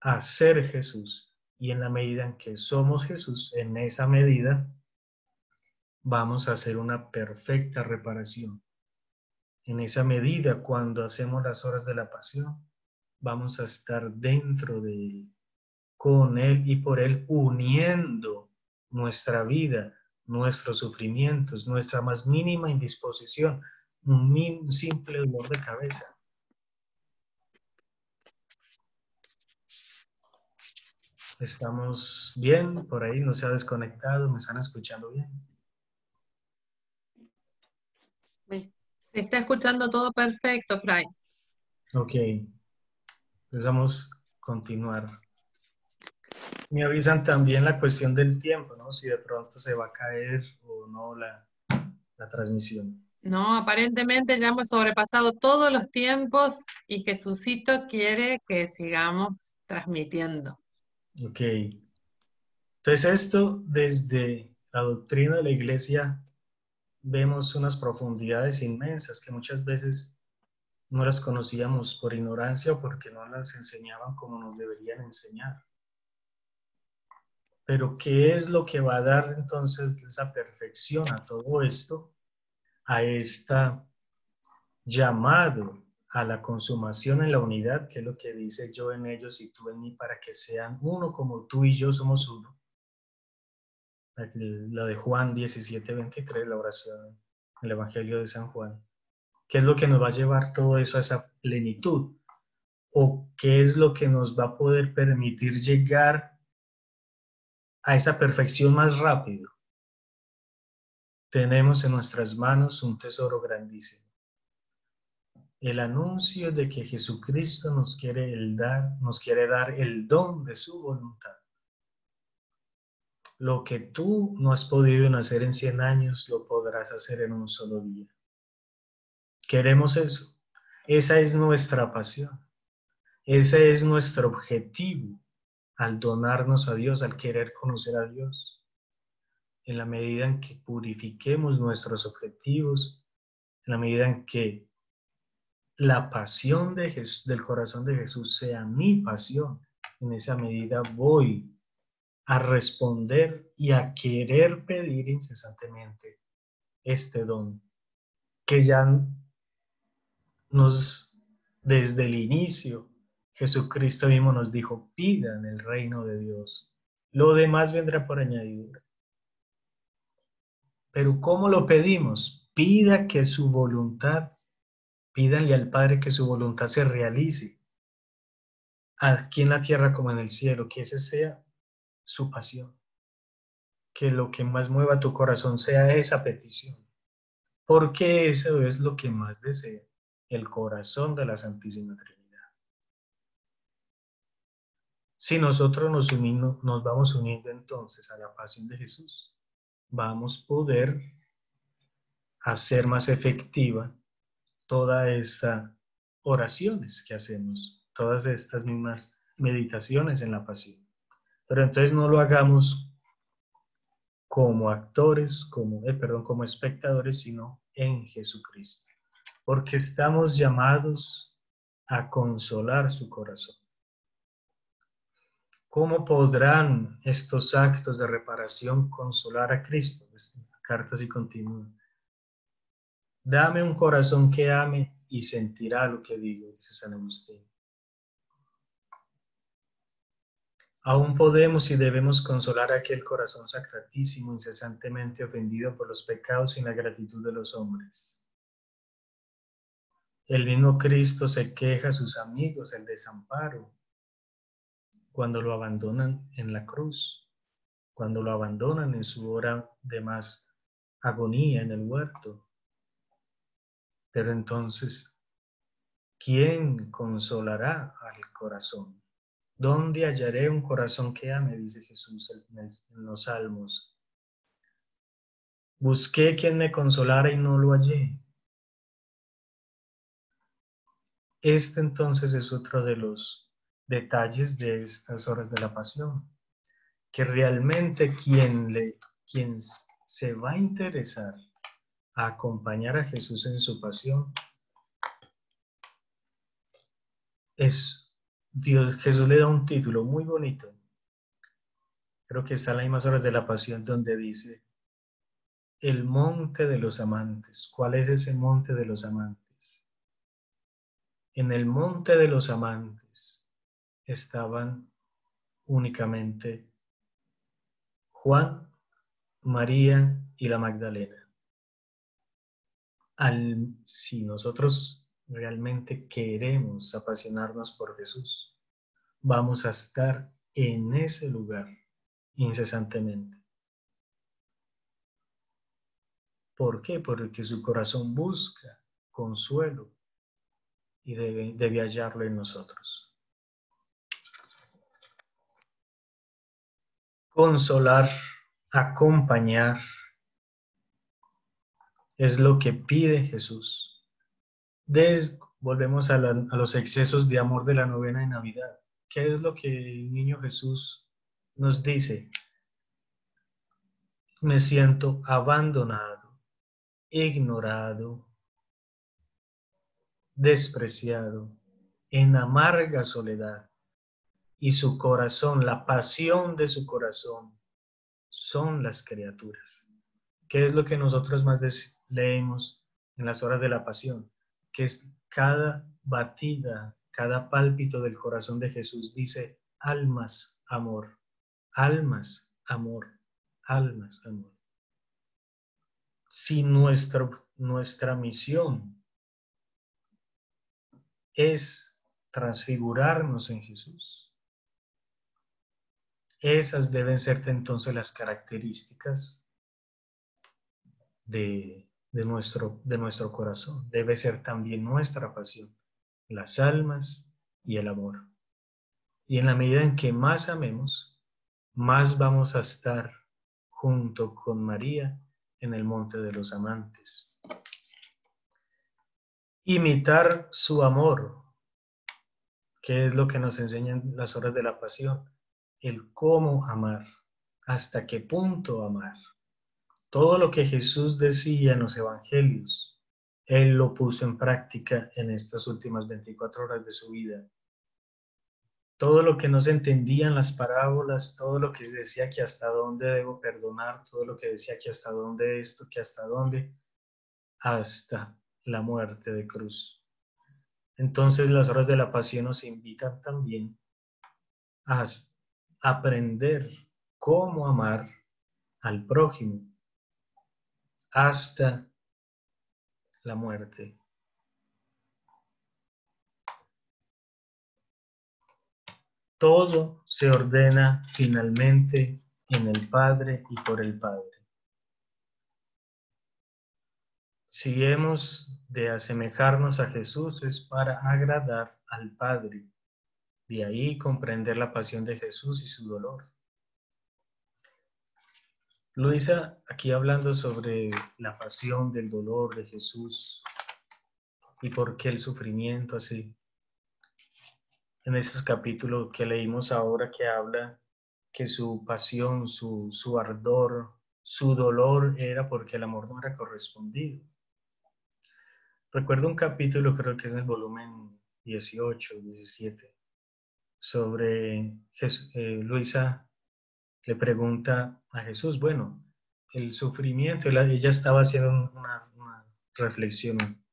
a ser Jesús y en la medida en que somos Jesús, en esa medida vamos a hacer una perfecta reparación. En esa medida, cuando hacemos las horas de la pasión, vamos a estar dentro de Él, con Él y por Él, uniendo nuestra vida, nuestros sufrimientos, nuestra más mínima indisposición, un simple dolor de cabeza. ¿Estamos bien? Por ahí no se ha desconectado, ¿me están escuchando bien? Se está escuchando todo perfecto, Fray. Ok, entonces vamos a continuar. Me avisan también la cuestión del tiempo, ¿no? Si de pronto se va a caer o no la transmisión. No, aparentemente ya hemos sobrepasado todos los tiempos y Jesucito quiere que sigamos transmitiendo. Ok. Entonces esto desde la doctrina de la Iglesia vemos unas profundidades inmensas que muchas veces no las conocíamos por ignorancia o porque no las enseñaban como nos deberían enseñar. Pero ¿qué es lo que va a dar entonces esa perfección a todo esto? A esta llamado a la consumación en la unidad, que es lo que dice yo en ellos y tú en mí, para que sean uno como tú y yo somos uno. La de Juan 17:23, la oración, el Evangelio de San Juan. ¿Qué es lo que nos va a llevar todo eso a esa plenitud? ¿O ¿qué es lo que nos va a poder permitir llegar a esa perfección más rápido? Tenemos en nuestras manos un tesoro grandísimo. El anuncio de que Jesucristo nos quiere dar el don de su voluntad. Lo que tú no has podido hacer en 100 años, lo podrás hacer en un solo día. Queremos eso. Esa es nuestra pasión. Ese es nuestro objetivo al donarnos a Dios, al querer conocer a Dios. En la medida en que purifiquemos nuestros objetivos, en la medida en que la pasión de del corazón de Jesús sea mi pasión, en esa medida voy a responder y a querer pedir incesantemente este don, que ya desde el inicio, Jesucristo mismo nos dijo, pidan el reino de Dios. Lo demás vendrá por añadidura. Pero ¿cómo lo pedimos? Pida que su voluntad, pídanle al Padre que su voluntad se realice, aquí en la tierra como en el cielo, que ese sea su pasión. Que lo que más mueva tu corazón sea esa petición. Porque eso es lo que más desea el corazón de la Santísima Trinidad. Si nosotros nos vamos uniendo entonces a la pasión de Jesús, vamos a poder hacer más efectiva todas estas oraciones que hacemos, todas estas mismas meditaciones en la pasión. Pero entonces no lo hagamos como actores, como espectadores, sino en Jesucristo, porque estamos llamados a consolar su corazón. ¿Cómo podrán estos actos de reparación consolar a Cristo? Esta carta así continúa. Dame un corazón que ame y sentirá lo que digo, dice San Agustín. Aún podemos y debemos consolar a aquel corazón sacratísimo, incesantemente ofendido por los pecados y la gratitud de los hombres. El mismo Cristo se queja a sus amigos el desamparo cuando lo abandonan en la cruz, cuando lo abandonan en su hora de más agonía en el huerto. Pero entonces, ¿quién consolará al corazón? ¿Dónde hallaré un corazón que ame? Dice Jesús en los Salmos. Busqué quien me consolara y no lo hallé. Este entonces es otro de los detalles de estas horas de la pasión, que realmente quien se va a interesar a acompañar a Jesús en su pasión es Dios. Jesús le da un título muy bonito. Creo que está en las mismas horas de la pasión donde dice el monte de los amantes. ¿Cuál es ese monte de los amantes? En el monte de los amantes estaban únicamente Juan, María y la Magdalena. Si nosotros realmente queremos apasionarnos por Jesús, vamos a estar en ese lugar incesantemente. ¿Por qué? Porque su corazón busca consuelo y debe hallarlo en nosotros. Consolar, acompañar, es lo que pide Jesús. Volvemos a los excesos de amor de la novena de Navidad. ¿Qué es lo que el niño Jesús nos dice? Me siento abandonado, ignorado, despreciado, en amarga soledad. Y su corazón, la pasión de su corazón, son las criaturas. ¿Qué es lo que nosotros más leemos en las horas de la pasión? Que es cada batida, cada pálpito del corazón de Jesús dice, almas, amor, almas, amor, almas, amor. Si nuestra misión es transfigurarnos en Jesús. Esas deben ser entonces las características de nuestro corazón. Debe ser también nuestra pasión, las almas y el amor. Y en la medida en que más amemos, más vamos a estar junto con María en el monte de los amantes. Imitar su amor, que es lo que nos enseñan las horas de la pasión, el cómo amar, hasta qué punto amar. Todo lo que Jesús decía en los evangelios, Él lo puso en práctica en estas últimas 24 horas de su vida. Todo lo que no se entendía en las parábolas, todo lo que decía que hasta dónde debo perdonar, todo lo que decía que hasta dónde esto, que hasta dónde, hasta la muerte de cruz. Entonces las horas de la pasión nos invitan también a aprender cómo amar al prójimo hasta la muerte. Todo se ordena finalmente en el Padre y por el Padre. Si hemos de asemejarnos a Jesús es para agradar al Padre. De ahí comprender la pasión de Jesús y su dolor. Luisa, aquí hablando sobre la pasión del dolor de Jesús y por qué el sufrimiento así. En ese capítulo que leímos ahora que habla que su pasión, su ardor, su dolor era porque el amor no era correspondido. Recuerdo un capítulo, creo que es en el volumen 18, 17, sobre Luisa le pregunta a Jesús, bueno, el sufrimiento, ella estaba haciendo una reflexión.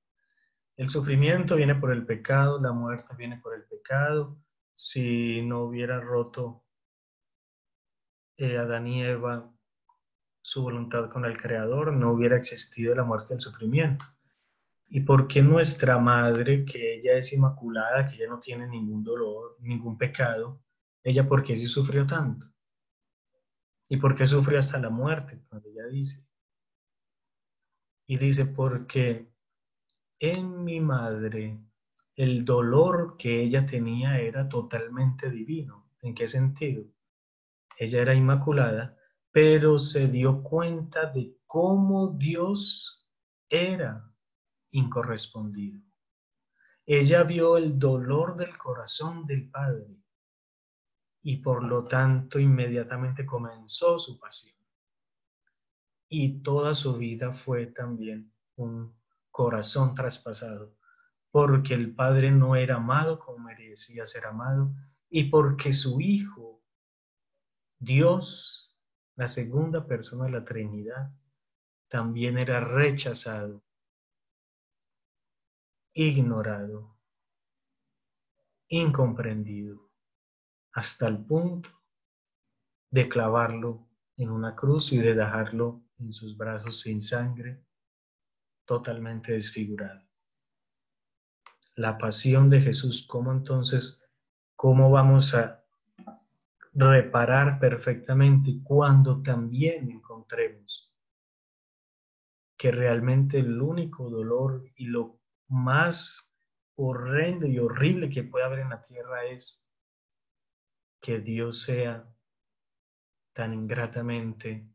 El sufrimiento viene por el pecado, la muerte viene por el pecado. Si no hubiera roto Adán y Eva su voluntad con el Creador, no hubiera existido la muerte y el sufrimiento. ¿Y por qué nuestra madre, que ella es inmaculada, que ella no tiene ningún dolor, ningún pecado, ella por qué sí sufrió tanto? ¿Y por qué sufrió hasta la muerte? Cuando ella dice. Y dice, porque en mi madre el dolor que ella tenía era totalmente divino. ¿En qué sentido? Ella era inmaculada, pero se dio cuenta de cómo Dios era incorrespondido. Ella vio el dolor del corazón del Padre y por lo tanto inmediatamente comenzó su pasión. Y toda su vida fue también un corazón traspasado, porque el Padre no era amado como merecía ser amado y porque su Hijo, Dios, la segunda persona de la Trinidad, también era rechazado, ignorado, incomprendido, hasta el punto de clavarlo en una cruz y de dejarlo en sus brazos sin sangre, totalmente desfigurado. La pasión de Jesús, ¿cómo vamos a reparar perfectamente cuando también encontremos que realmente el único dolor y lo más horrendo y horrible que puede haber en la tierra es que Dios sea tan ingratamente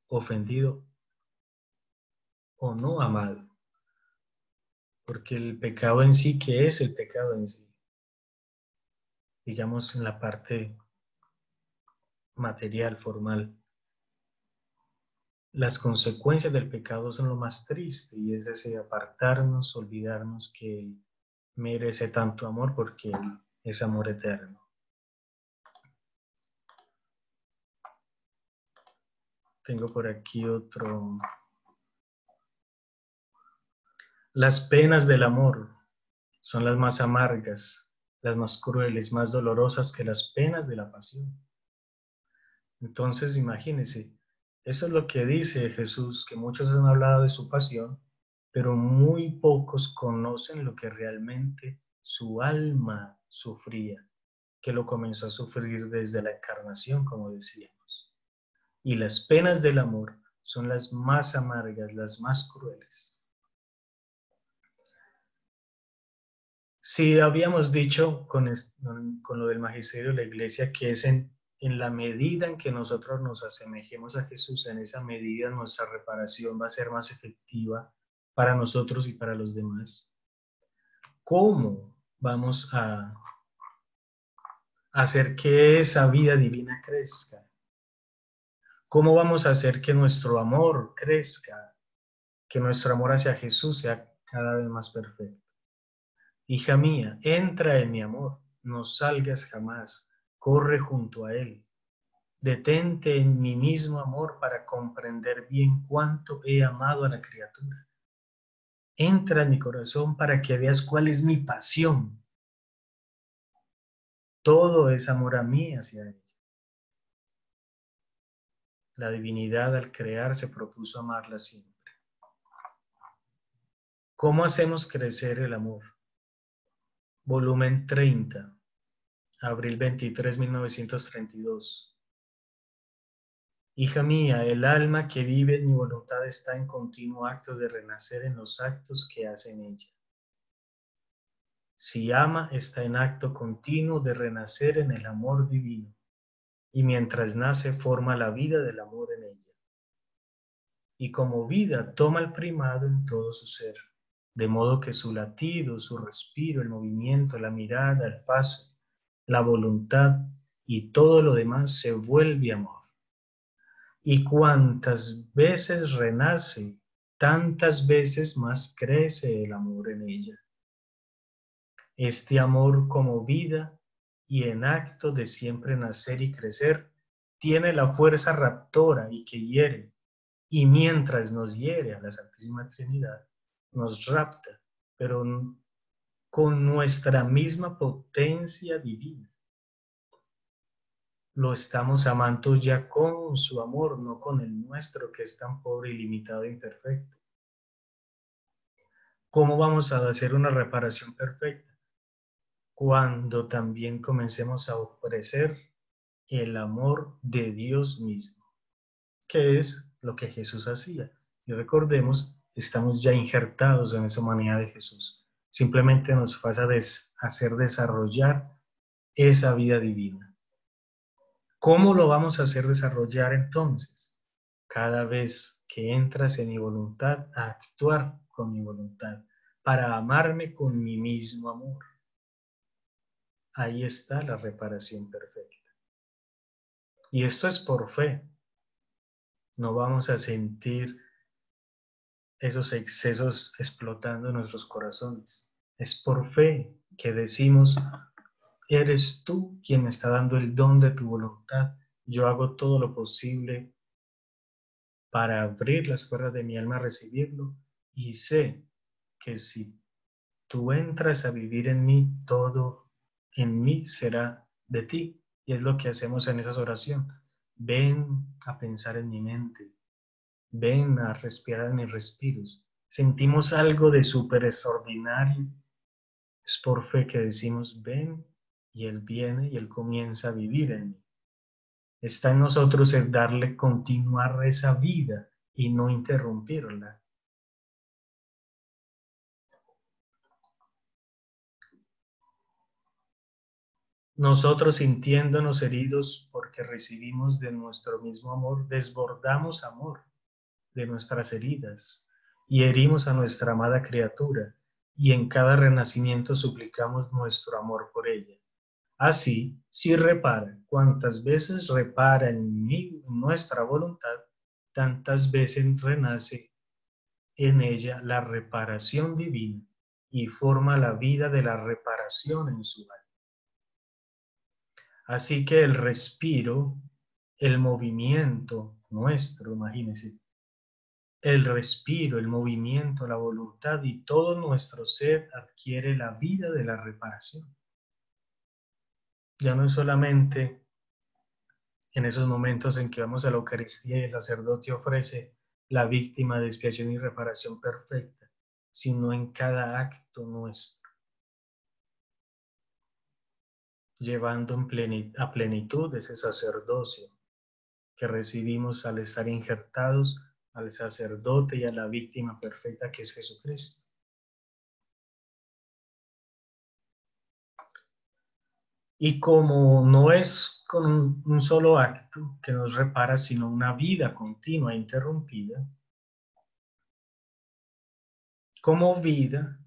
ofendido o no amado? Porque el pecado en sí, ¿qué es el pecado en sí? Digamos en la parte material, formal. Las consecuencias del pecado son lo más triste y es ese apartarnos, olvidarnos que Él merece tanto amor porque Él es amor eterno. Tengo por aquí otro. Las penas del amor son las más amargas, las más crueles, más dolorosas que las penas de la pasión. Entonces, imagínense, eso es lo que dice Jesús, que muchos han hablado de su pasión, pero muy pocos conocen lo que realmente su alma sufría, que lo comenzó a sufrir desde la encarnación, como decíamos. Y las penas del amor son las más amargas, las más crueles. Si habíamos dicho con lo del magisterio de la Iglesia que es en la medida en que nosotros nos asemejemos a Jesús, en esa medida nuestra reparación va a ser más efectiva para nosotros y para los demás. ¿Cómo vamos a hacer que esa vida divina crezca? ¿Cómo vamos a hacer que nuestro amor crezca? Que nuestro amor hacia Jesús sea cada vez más perfecto. Hija mía, entra en mi amor, no salgas jamás, corre junto a él. Detente en mi mismo amor para comprender bien cuánto he amado a la criatura. Entra en mi corazón para que veas cuál es mi pasión. Todo es amor a mí hacia ella. La divinidad al crear se propuso amarla siempre. ¿Cómo hacemos crecer el amor? Volumen 30, abril 23, 1932. Hija mía, el alma que vive en mi voluntad está en continuo acto de renacer en los actos que hace en ella. Si ama, está en acto continuo de renacer en el amor divino, y mientras nace forma la vida del amor en ella. Y como vida toma el primado en todo su ser, de modo que su latido, su respiro, el movimiento, la mirada, el paso, la voluntad y todo lo demás se vuelve amor. Y cuantas veces renace, tantas veces más crece el amor en ella. Este amor como vida y en acto de siempre nacer y crecer, tiene la fuerza raptora y que hiere, y mientras nos hiere a la Santísima Trinidad, nos rapta, pero con nuestra misma potencia divina. Lo estamos amando ya con su amor, no con el nuestro que es tan pobre, ilimitado e imperfecto. ¿Cómo vamos a hacer una reparación perfecta? Cuando también comencemos a ofrecer el amor de Dios mismo, que es lo que Jesús hacía. Y recordemos, estamos ya injertados en esa humanidad de Jesús. Simplemente nos pasa a hacer desarrollar esa vida divina. ¿Cómo lo vamos a hacer desarrollar entonces? Cada vez que entras en mi voluntad, a actuar con mi voluntad, para amarme con mi mismo amor. Ahí está la reparación perfecta. Y esto es por fe. No vamos a sentir esos excesos explotando en nuestros corazones. Es por fe que decimos, eres tú quien me está dando el don de tu voluntad. Yo hago todo lo posible para abrir las puertas de mi alma a recibirlo y sé que si tú entras a vivir en mí, todo en mí será de ti. Y es lo que hacemos en esas oraciones. Ven a pensar en mi mente. Ven a respirar en mis respiros. Sentimos algo de súper extraordinario. Es por fe que decimos, ven, y Él viene y Él comienza a vivir en mí. Está en nosotros el darle continuar esa vida y no interrumpirla. Nosotros, sintiéndonos heridos porque recibimos de nuestro mismo amor, desbordamos amor de nuestras heridas y herimos a nuestra amada criatura, y en cada renacimiento suplicamos nuestro amor por ella. Así, si repara, cuantas veces repara en nuestra voluntad, tantas veces renace en ella la reparación divina y forma la vida de la reparación en su alma. Así que el respiro, el movimiento nuestro, imagínense, el respiro, el movimiento, la voluntad y todo nuestro ser adquiere la vida de la reparación. Ya no es solamente en esos momentos en que vamos a la Eucaristía y el sacerdote ofrece la víctima de expiación y reparación perfecta, sino en cada acto nuestro. llevando a plenitud ese sacerdocio que recibimos al estar injertados al sacerdote y a la víctima perfecta que es Jesucristo. Y como no es con un solo acto que nos repara, sino una vida continua e interrumpida, como vida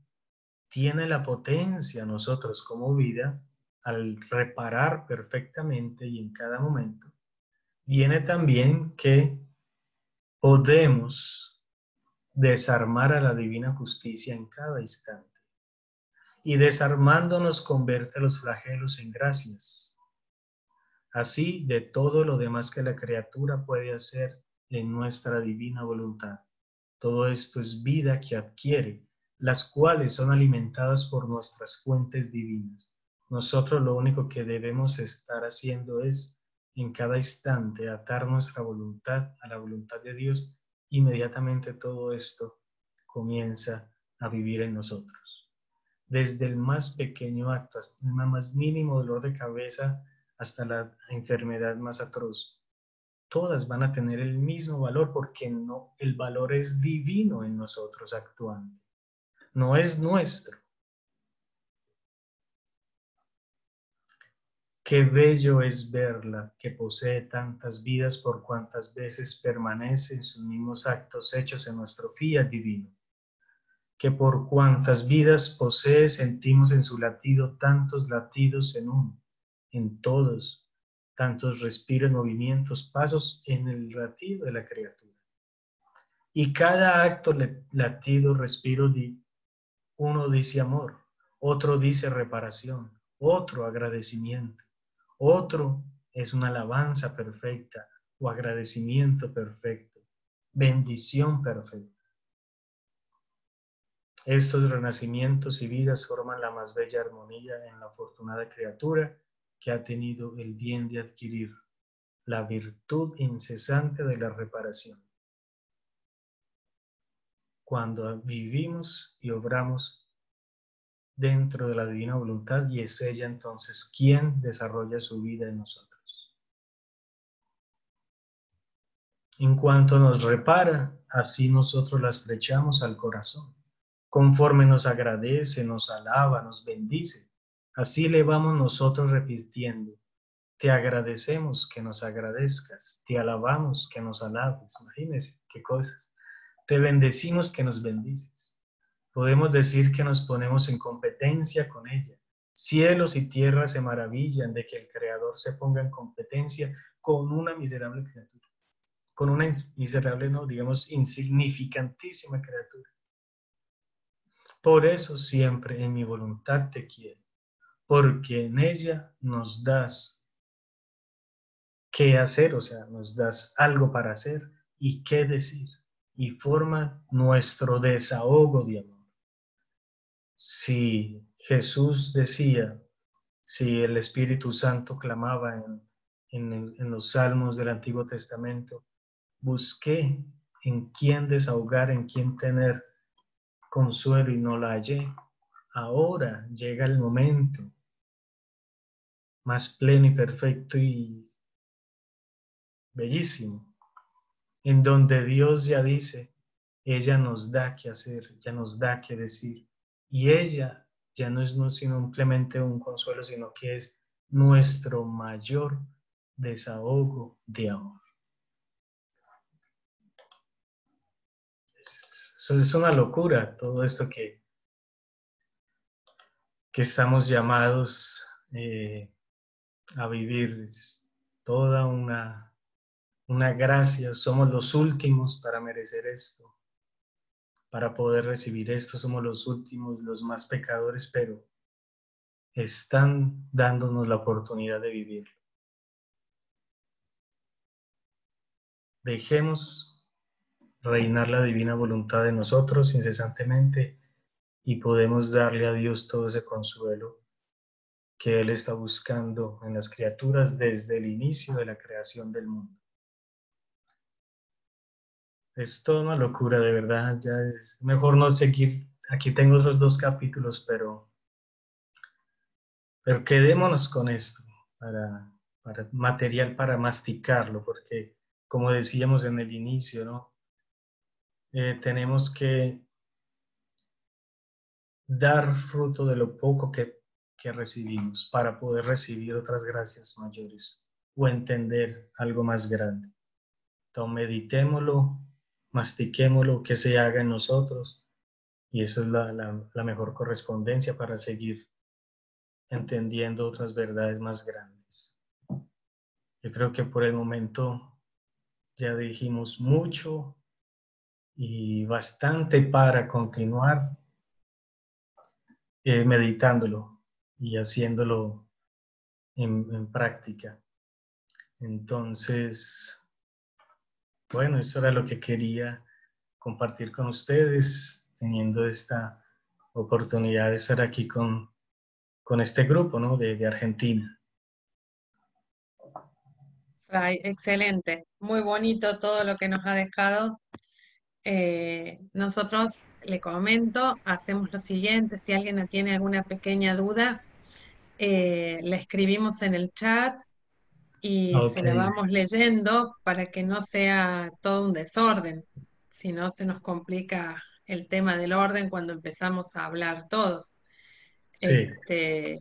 tiene la potencia nosotros como vida al reparar perfectamente y en cada momento, viene también que podemos desarmar a la divina justicia en cada instante. Y desarmándonos convierte los flagelos en gracias. Así de todo lo demás que la criatura puede hacer en nuestra divina voluntad. Todo esto es vida que adquiere, las cuales son alimentadas por nuestras fuentes divinas. Nosotros lo único que debemos estar haciendo es, en cada instante, atar nuestra voluntad a la voluntad de Dios. Inmediatamente todo esto comienza a vivir en nosotros. Desde el más pequeño acto, hasta el más mínimo dolor de cabeza, hasta la enfermedad más atroz. Todas van a tener el mismo valor porque no, el valor es divino en nosotros actuando. No es nuestro. Qué bello es verla, que posee tantas vidas por cuantas veces permanece en sus mismos actos hechos en nuestro fiat divino. Que por cuantas vidas posee sentimos en su latido tantos latidos en uno, en todos, tantos respiros, movimientos, pasos en el latido de la criatura. Y cada acto, latido, respiro, uno dice amor, otro dice reparación, otro agradecimiento, otro es una alabanza perfecta o agradecimiento perfecto, bendición perfecta. Estos renacimientos y vidas forman la más bella armonía en la afortunada criatura que ha tenido el bien de adquirir la virtud incesante de la reparación. Cuando vivimos y obramos dentro de la divina voluntad, y es ella entonces quien desarrolla su vida en nosotros. En cuanto nos repara, así nosotros la estrechamos al corazón. Conforme nos agradece, nos alaba, nos bendice, así le vamos nosotros repitiendo: te agradecemos que nos agradezcas, te alabamos que nos alabes. Imagínense qué cosas. Te bendecimos que nos bendices. Podemos decir que nos ponemos en competencia con ella. Cielos y tierra se maravillan de que el Creador se ponga en competencia con una miserable criatura. Con una miserable, no, digamos, insignificantísima criatura. Por eso siempre en mi voluntad te quiero, porque en ella nos das qué hacer, o sea, nos das algo para hacer y qué decir, y forma nuestro desahogo de amor. Si Jesús decía, si el Espíritu Santo clamaba en los salmos del Antiguo Testamento, busqué en quién desahogar, en quién tener consuelo y no la hallé. Ahora llega el momento más pleno y perfecto y bellísimo, en donde Dios ya dice, ella nos da qué hacer, ya nos da qué decir, y ella ya no es sino simplemente un consuelo, sino que es nuestro mayor desahogo de amor. Es una locura todo esto que estamos llamados a vivir. Es toda una gracia. Somos los últimos para merecer esto, para poder recibir esto. Somos los últimos, los más pecadores, pero están dándonos la oportunidad de vivirlo. Dejemos reinar la divina voluntad de nosotros incesantemente y podemos darle a Dios todo ese consuelo que Él está buscando en las criaturas desde el inicio de la creación del mundo. Es toda una locura, de verdad. Ya es mejor no seguir. Aquí tengo otros 2 capítulos, pero Pero quedémonos con esto para material para masticarlo, porque como decíamos en el inicio, ¿no? Tenemos que dar fruto de lo poco que recibimos para poder recibir otras gracias mayores o entender algo más grande. Entonces meditémoslo, mastiquémoslo, que se haga en nosotros, y eso es la mejor correspondencia para seguir entendiendo otras verdades más grandes. Yo creo que por el momento ya dijimos mucho y bastante para continuar meditándolo y haciéndolo en práctica. Entonces, bueno, eso era lo que quería compartir con ustedes, teniendo esta oportunidad de estar aquí con este grupo, ¿no? de Argentina. Ay, excelente, muy bonito todo lo que nos ha dejado. Nosotros, le comento, hacemos lo siguiente: si alguien tiene alguna pequeña duda, la escribimos en el chat y Ok, se la vamos leyendo para que no sea todo un desorden, si no se nos complica el tema del orden cuando empezamos a hablar todos. sí. Este,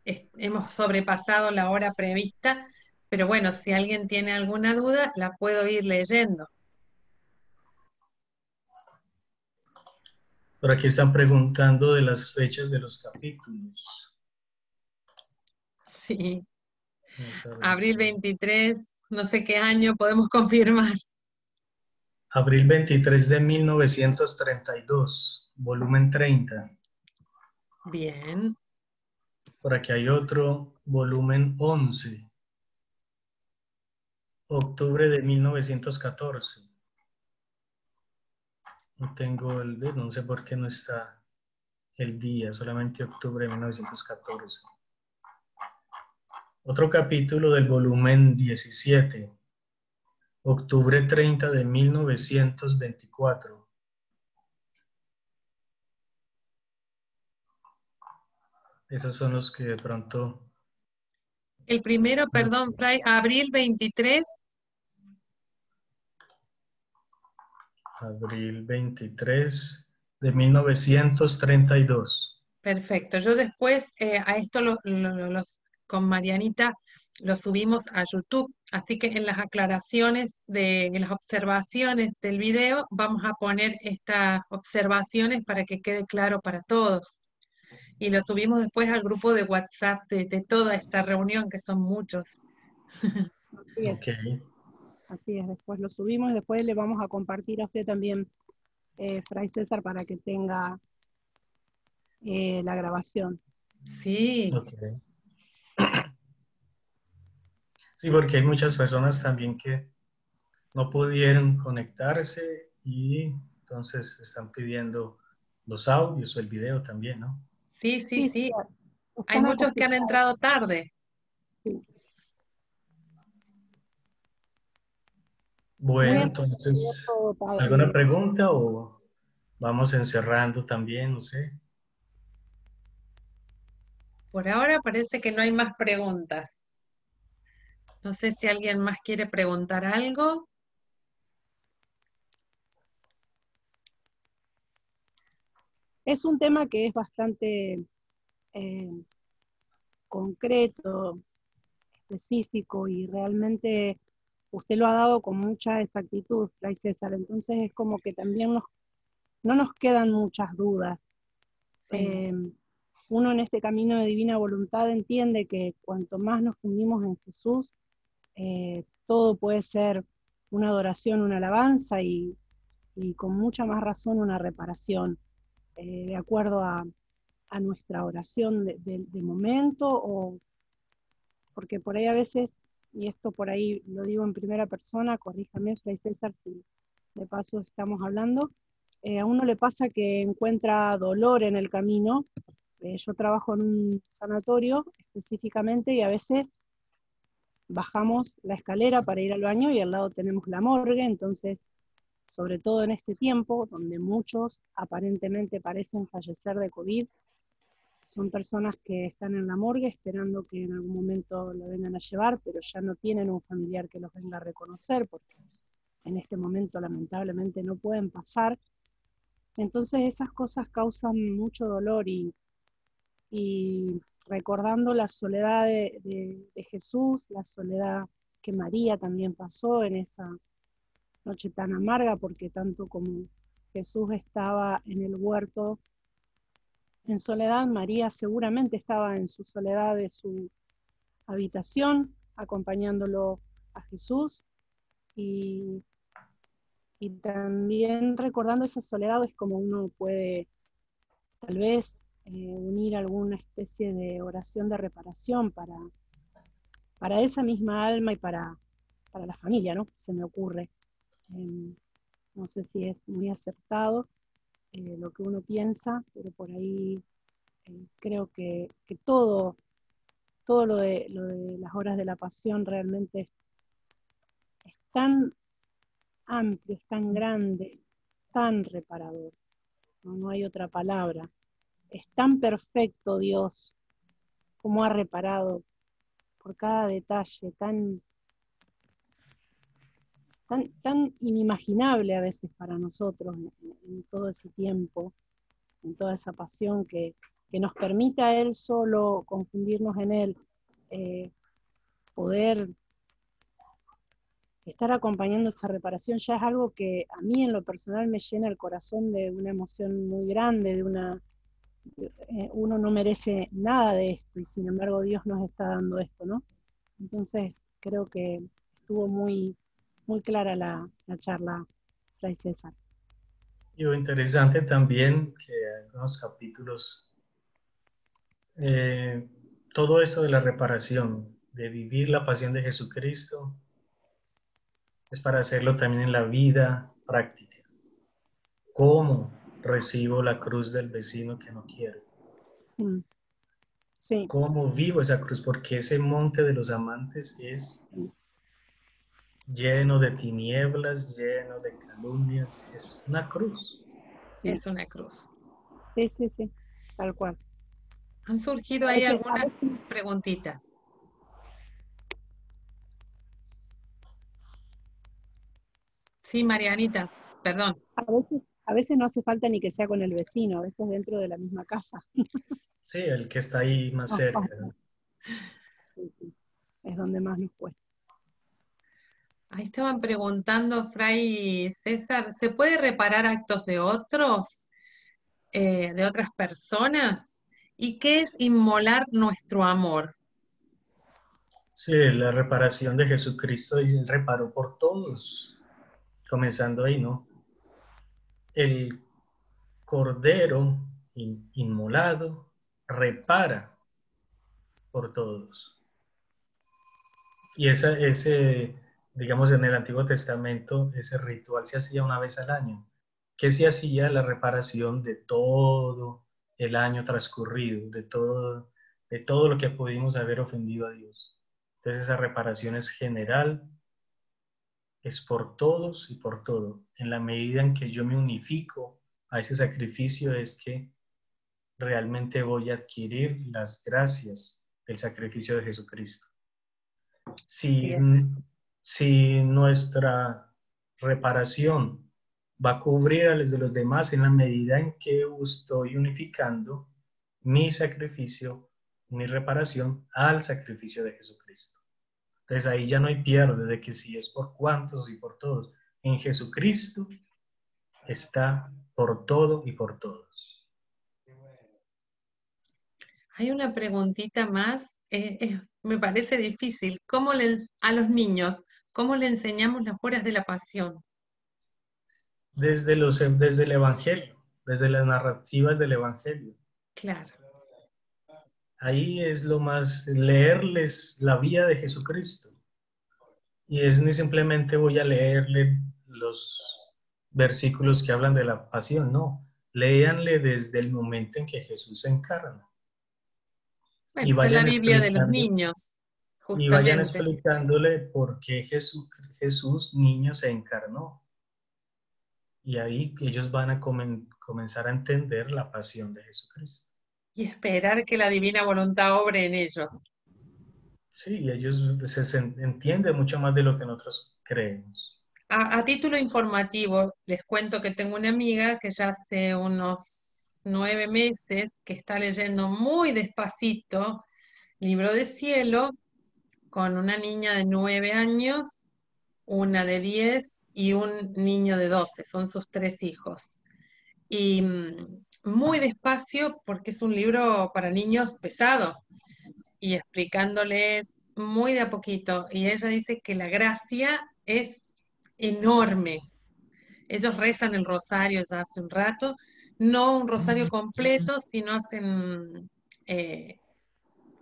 hemos sobrepasado la hora prevista, pero bueno, si alguien tiene alguna duda, la puedo ir leyendo. Por aquí están preguntando de las fechas de los capítulos. Sí, Vamos a ver abril si- 23, no sé qué año podemos confirmar. Abril 23 de 1932, volumen 30. Bien, Por aquí hay otro, volumen 11, octubre de 1914. No tengo no sé por qué no está el día, solamente octubre de 1914. Otro capítulo del volumen 17, octubre 30 de 1924. Esos son los que de pronto... el primero, perdón, Fray, abril 23. Abril 23 de 1932. Perfecto. Yo después a esto con Marianita lo subimos a YouTube, así que en las aclaraciones en las observaciones del video vamos a poner estas observaciones para que quede claro para todos. Y lo subimos después al grupo de WhatsApp de toda esta reunión, que son muchos. Así es, Ok. así es. Después lo subimos y después le vamos a compartir a usted también, Fray César, para que tenga la grabación. Sí, Ok. Sí, porque hay muchas personas también que no pudieron conectarse y entonces están pidiendo los audios o el video también, ¿no? sí, sí, Sí, sí, sí. Hay están muchos que han acostumbrados. entrado tarde. Sí. Muy Bueno, entonces, abierto, ¿alguna pregunta o vamos encerrando también? No sé. Por ahora parece que no hay más preguntas. No sé si alguien más quiere preguntar algo. Es un tema que es bastante eh, concreto, específico, y realmente usted lo ha dado con mucha exactitud, Fray César. Entonces es como que también no nos quedan muchas dudas. Sí, Uno en este camino de divina voluntad entiende que cuanto más nos fundimos en Jesús, todo puede ser una adoración, una alabanza, y con mucha más razón una reparación, de acuerdo a nuestra oración de momento, o porque por ahí a veces, y esto por ahí lo digo en primera persona, corríjame, Fray César, si de paso estamos hablando, a uno le pasa que encuentra dolor en el camino. Yo trabajo en un sanatorio específicamente, y a veces bajamos la escalera para ir al baño y al lado tenemos la morgue. Entonces, sobre todo en este tiempo, donde muchos aparentemente parecen fallecer de COVID, Son personas que están en la morgue esperando que en algún momento lo vengan a llevar, pero ya no tienen un familiar que los venga a reconocer, porque en este momento lamentablemente no pueden pasar. Entonces esas cosas causan mucho dolor y recordando la soledad de Jesús, la soledad que María también pasó en esa noche tan amarga, porque tanto como Jesús estaba en el huerto en soledad, María seguramente estaba en su soledad de su habitación, acompañándolo a Jesús, y también recordando esa soledad es como uno puede tal vez unir alguna especie de oración de reparación para esa misma alma y para la familia, ¿no? Se me ocurre. No sé si es muy acertado lo que uno piensa, pero por ahí creo que todo lo de las horas de la pasión realmente es tan amplio, es tan grande, tan reparador. No hay otra palabra. Es tan perfecto Dios como ha reparado por cada detalle, tan inimaginable a veces para nosotros en todo ese tiempo, en toda esa pasión que nos permite a Él solo confundirnos en Él, poder estar acompañando esa reparación ya es algo que a mí en lo personal me llena el corazón de una emoción muy grande, uno no merece nada de esto y sin embargo Dios nos está dando esto, ¿no? Entonces creo que estuvo muy, muy clara la charla, Fray César. Y lo interesante también que en algunos capítulos, todo eso de la reparación, de vivir la pasión de Jesucristo, es para hacerlo también en la vida práctica. ¿Cómo recibo la cruz del vecino que no quiero? Sí. ¿Cómo vivo esa cruz? Porque ese monte de los amantes es lleno de tinieblas, lleno de calumnias, es una cruz. Sí. Es una cruz. Sí, tal cual. Han surgido ahí algunas preguntitas. Sí, Marianita, perdón. A veces no hace falta ni que sea con el vecino, a veces dentro de la misma casa. Sí, el que está ahí más cerca. Sí. Es donde más nos cuesta. Ahí estaban preguntando, Fray César, ¿se puede reparar actos de otros, de otras personas? ¿Y qué es inmolar nuestro amor? Sí, la reparación de Jesucristo y Él reparó por todos, comenzando ahí, ¿no? El Cordero inmolado repara por todos. Y digamos, en el Antiguo Testamento, ese ritual se hacía una vez al año, que se hacía la reparación de todo el año transcurrido, de todo lo que pudimos haber ofendido a Dios. Entonces esa reparación es general, es por todos y por todo. En la medida en que yo me unifico a ese sacrificio es que realmente voy a adquirir las gracias del sacrificio de Jesucristo. Si nuestra reparación va a cubrir a los de los demás en la medida en que estoy unificando mi sacrificio, mi reparación al sacrificio de Jesucristo. Entonces ahí ya no hay pierde de que si es por cuantos y por todos. En Jesucristo está por todo y por todos. Hay una preguntita más, me parece difícil. A los niños, cómo le enseñamos las horas de la pasión? Desde el Evangelio, desde las narrativas del Evangelio. Claro. Ahí es lo más, leerles la vida de Jesucristo. Y es ni simplemente voy a leerle los versículos que hablan de la pasión, no. Léanle desde el momento en que Jesús se encarna. Bueno, Y está en la vayan Biblia de los explicando, niños, y vayan justamente. explicándole por qué Jesús niño se encarnó. Y ahí ellos van a comenzar a entender la pasión de Jesucristo. y esperar que la divina voluntad obre en ellos. Sí, ellos entienden mucho más de lo que nosotros creemos. A título informativo, les cuento que tengo una amiga que ya hace unos 9 meses que está leyendo muy despacito Libro de Cielo con una niña de 9 años, una de 10 y un niño de 12. Son sus 3 hijos. Y muy despacio porque es un libro para niños pesado y explicándoles muy de a poquito. Y ella dice que la gracia es enorme. Ellos rezan el rosario ya hace un rato, no un rosario completo, sino hacen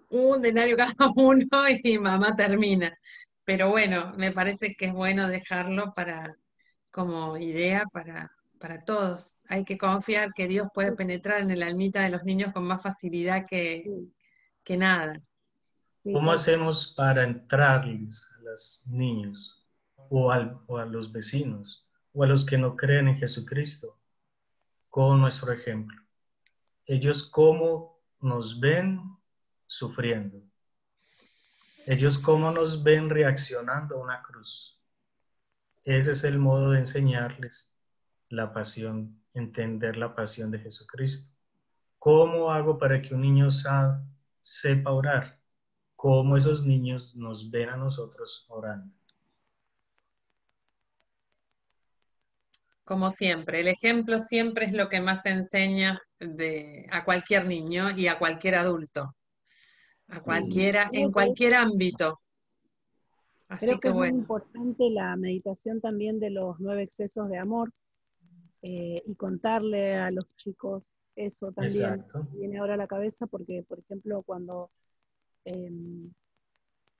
un denario cada uno y mamá termina. Pero bueno, me parece que es bueno dejarlo como idea para todos. Hay que confiar que Dios puede penetrar en el almita de los niños con más facilidad Sí, que nada. sí, ¿Cómo hacemos para entrarles a los niños o a los vecinos o a los que no creen en Jesucristo con nuestro ejemplo? Ellos cómo nos ven sufriendo. Ellos cómo nos ven reaccionando a una cruz. Ese es el modo de enseñarles la pasión, entender la pasión de Jesucristo. ¿Cómo hago para que un niño sepa orar? ¿Cómo esos niños nos ven a nosotros orando? Como siempre, el ejemplo siempre es lo que más enseña a cualquier niño y a cualquier adulto, a sí. cualquiera, en cualquier ámbito. Así Creo que que es muy bueno, importante la meditación también de los 9 excesos de amor, y contarle a los chicos eso también. Exacto. Viene ahora a la cabeza porque, por ejemplo, cuando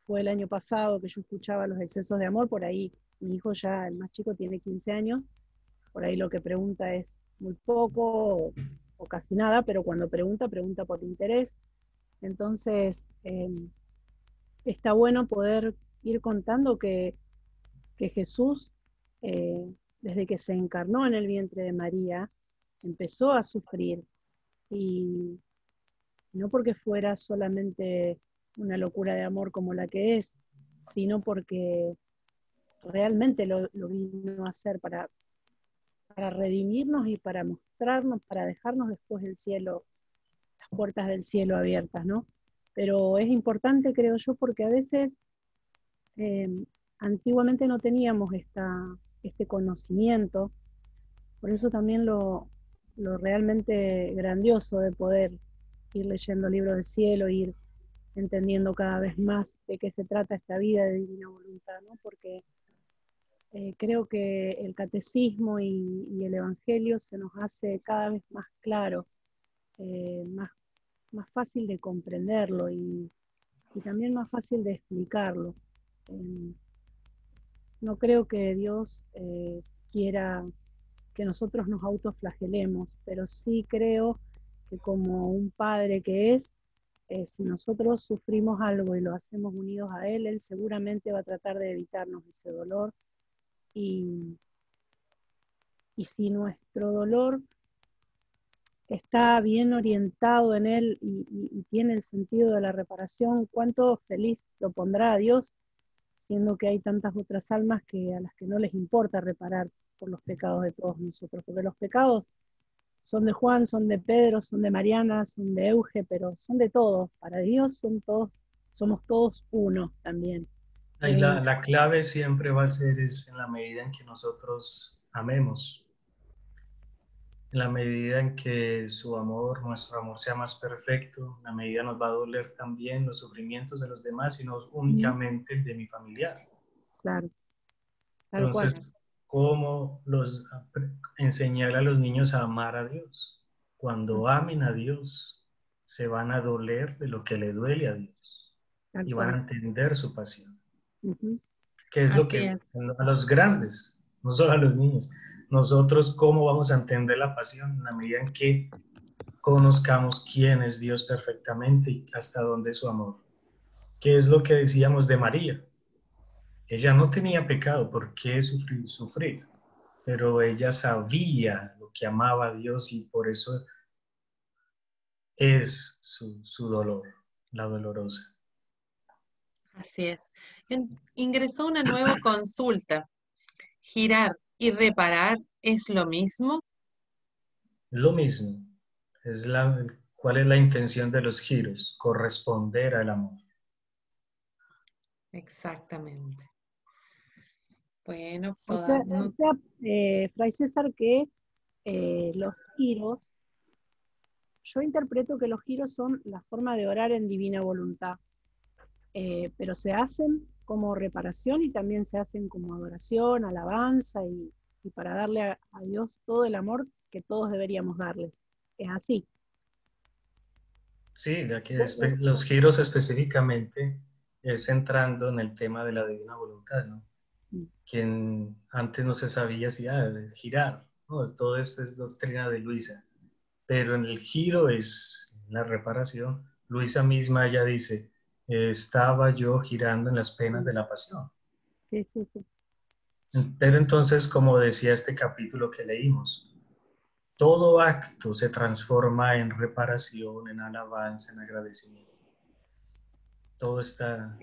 fue el año pasado que yo escuchaba los excesos de amor, por ahí mi hijo ya, el más chico, tiene 15 años, por ahí lo que pregunta es muy poco o casi nada, pero cuando pregunta, pregunta por interés. Entonces, está bueno poder ir contando que Jesús, desde que se encarnó en el vientre de María, empezó a sufrir, y no porque fuera solamente una locura de amor como la que es, sino porque realmente lo vino a hacer para redimirnos y para mostrarnos, para dejarnos después el cielo, las puertas del cielo abiertas, ¿no? Pero es importante, creo yo, porque a veces eh, antiguamente no teníamos este conocimiento, por eso también lo realmente grandioso de poder ir leyendo libros del cielo, ir entendiendo cada vez más de qué se trata esta vida de divina voluntad, ¿no? Porque creo que el catecismo y el evangelio se nos hace cada vez más claro, más fácil de comprenderlo y también más fácil de explicarlo. Eh, no creo que Dios quiera que nosotros nos autoflagelemos, pero sí creo que como un padre que es, si nosotros sufrimos algo y lo hacemos unidos a Él, Él seguramente va a tratar de evitarnos ese dolor. Y, y si nuestro dolor está bien orientado en Él y tiene el sentido de la reparación, cuánto feliz lo pondrá a Dios, siendo que hay tantas otras almas a las que no les importa reparar por los pecados de todos nosotros, porque los pecados son de Juan, son de Pedro, son de Mariana, son de Euge, pero son de todos. Para Dios somos todos uno también. Ahí la clave siempre va a ser en la medida en que nosotros amemos, en la medida en que su amor, nuestro amor sea más perfecto, en la medida nos va a doler también los sufrimientos de los demás y no únicamente el de mi familiar. Claro, tal cual. Entonces, ¿cómo enseñar a los niños a amar a Dios? Cuando amen a Dios, se van a doler de lo que le duele a Dios Tal y van a cual. entender su pasión. Uh-huh. Que es lo así que es. a los grandes, no solo a los niños. Nosotros, ¿cómo vamos a entender la pasión? En la medida en que conozcamos quién es Dios perfectamente y hasta dónde es su amor. ¿Qué es lo que decíamos de María? Ella no tenía pecado, ¿por qué sufrir? Pero ella sabía lo que amaba a Dios y por eso es su dolor, la dolorosa. Así es. Ingresó una nueva consulta. ¿Girar y reparar es lo mismo? Lo mismo, ¿cuál es la intención de los giros? Corresponder al amor. Exactamente. Bueno, O sea, Fray César, que los giros, yo interpreto que los giros son la forma de orar en divina voluntad, pero se hacen como reparación y también se hacen como adoración, alabanza y para darle a Dios todo el amor que todos deberíamos darles. Es así. Sí, ya que los giros específicamente es entrando en el tema de la divina voluntad, ¿no? Quien antes no se sabía si girar, ¿no? Todo esto es doctrina de Luisa, pero en el giro es la reparación. Luisa misma ya dice, estaba yo girando en las penas de la pasión. Sí, sí, sí. Pero entonces, como decía este capítulo que leímos, todo acto se transforma en reparación, en alabanza, en agradecimiento. Todo está...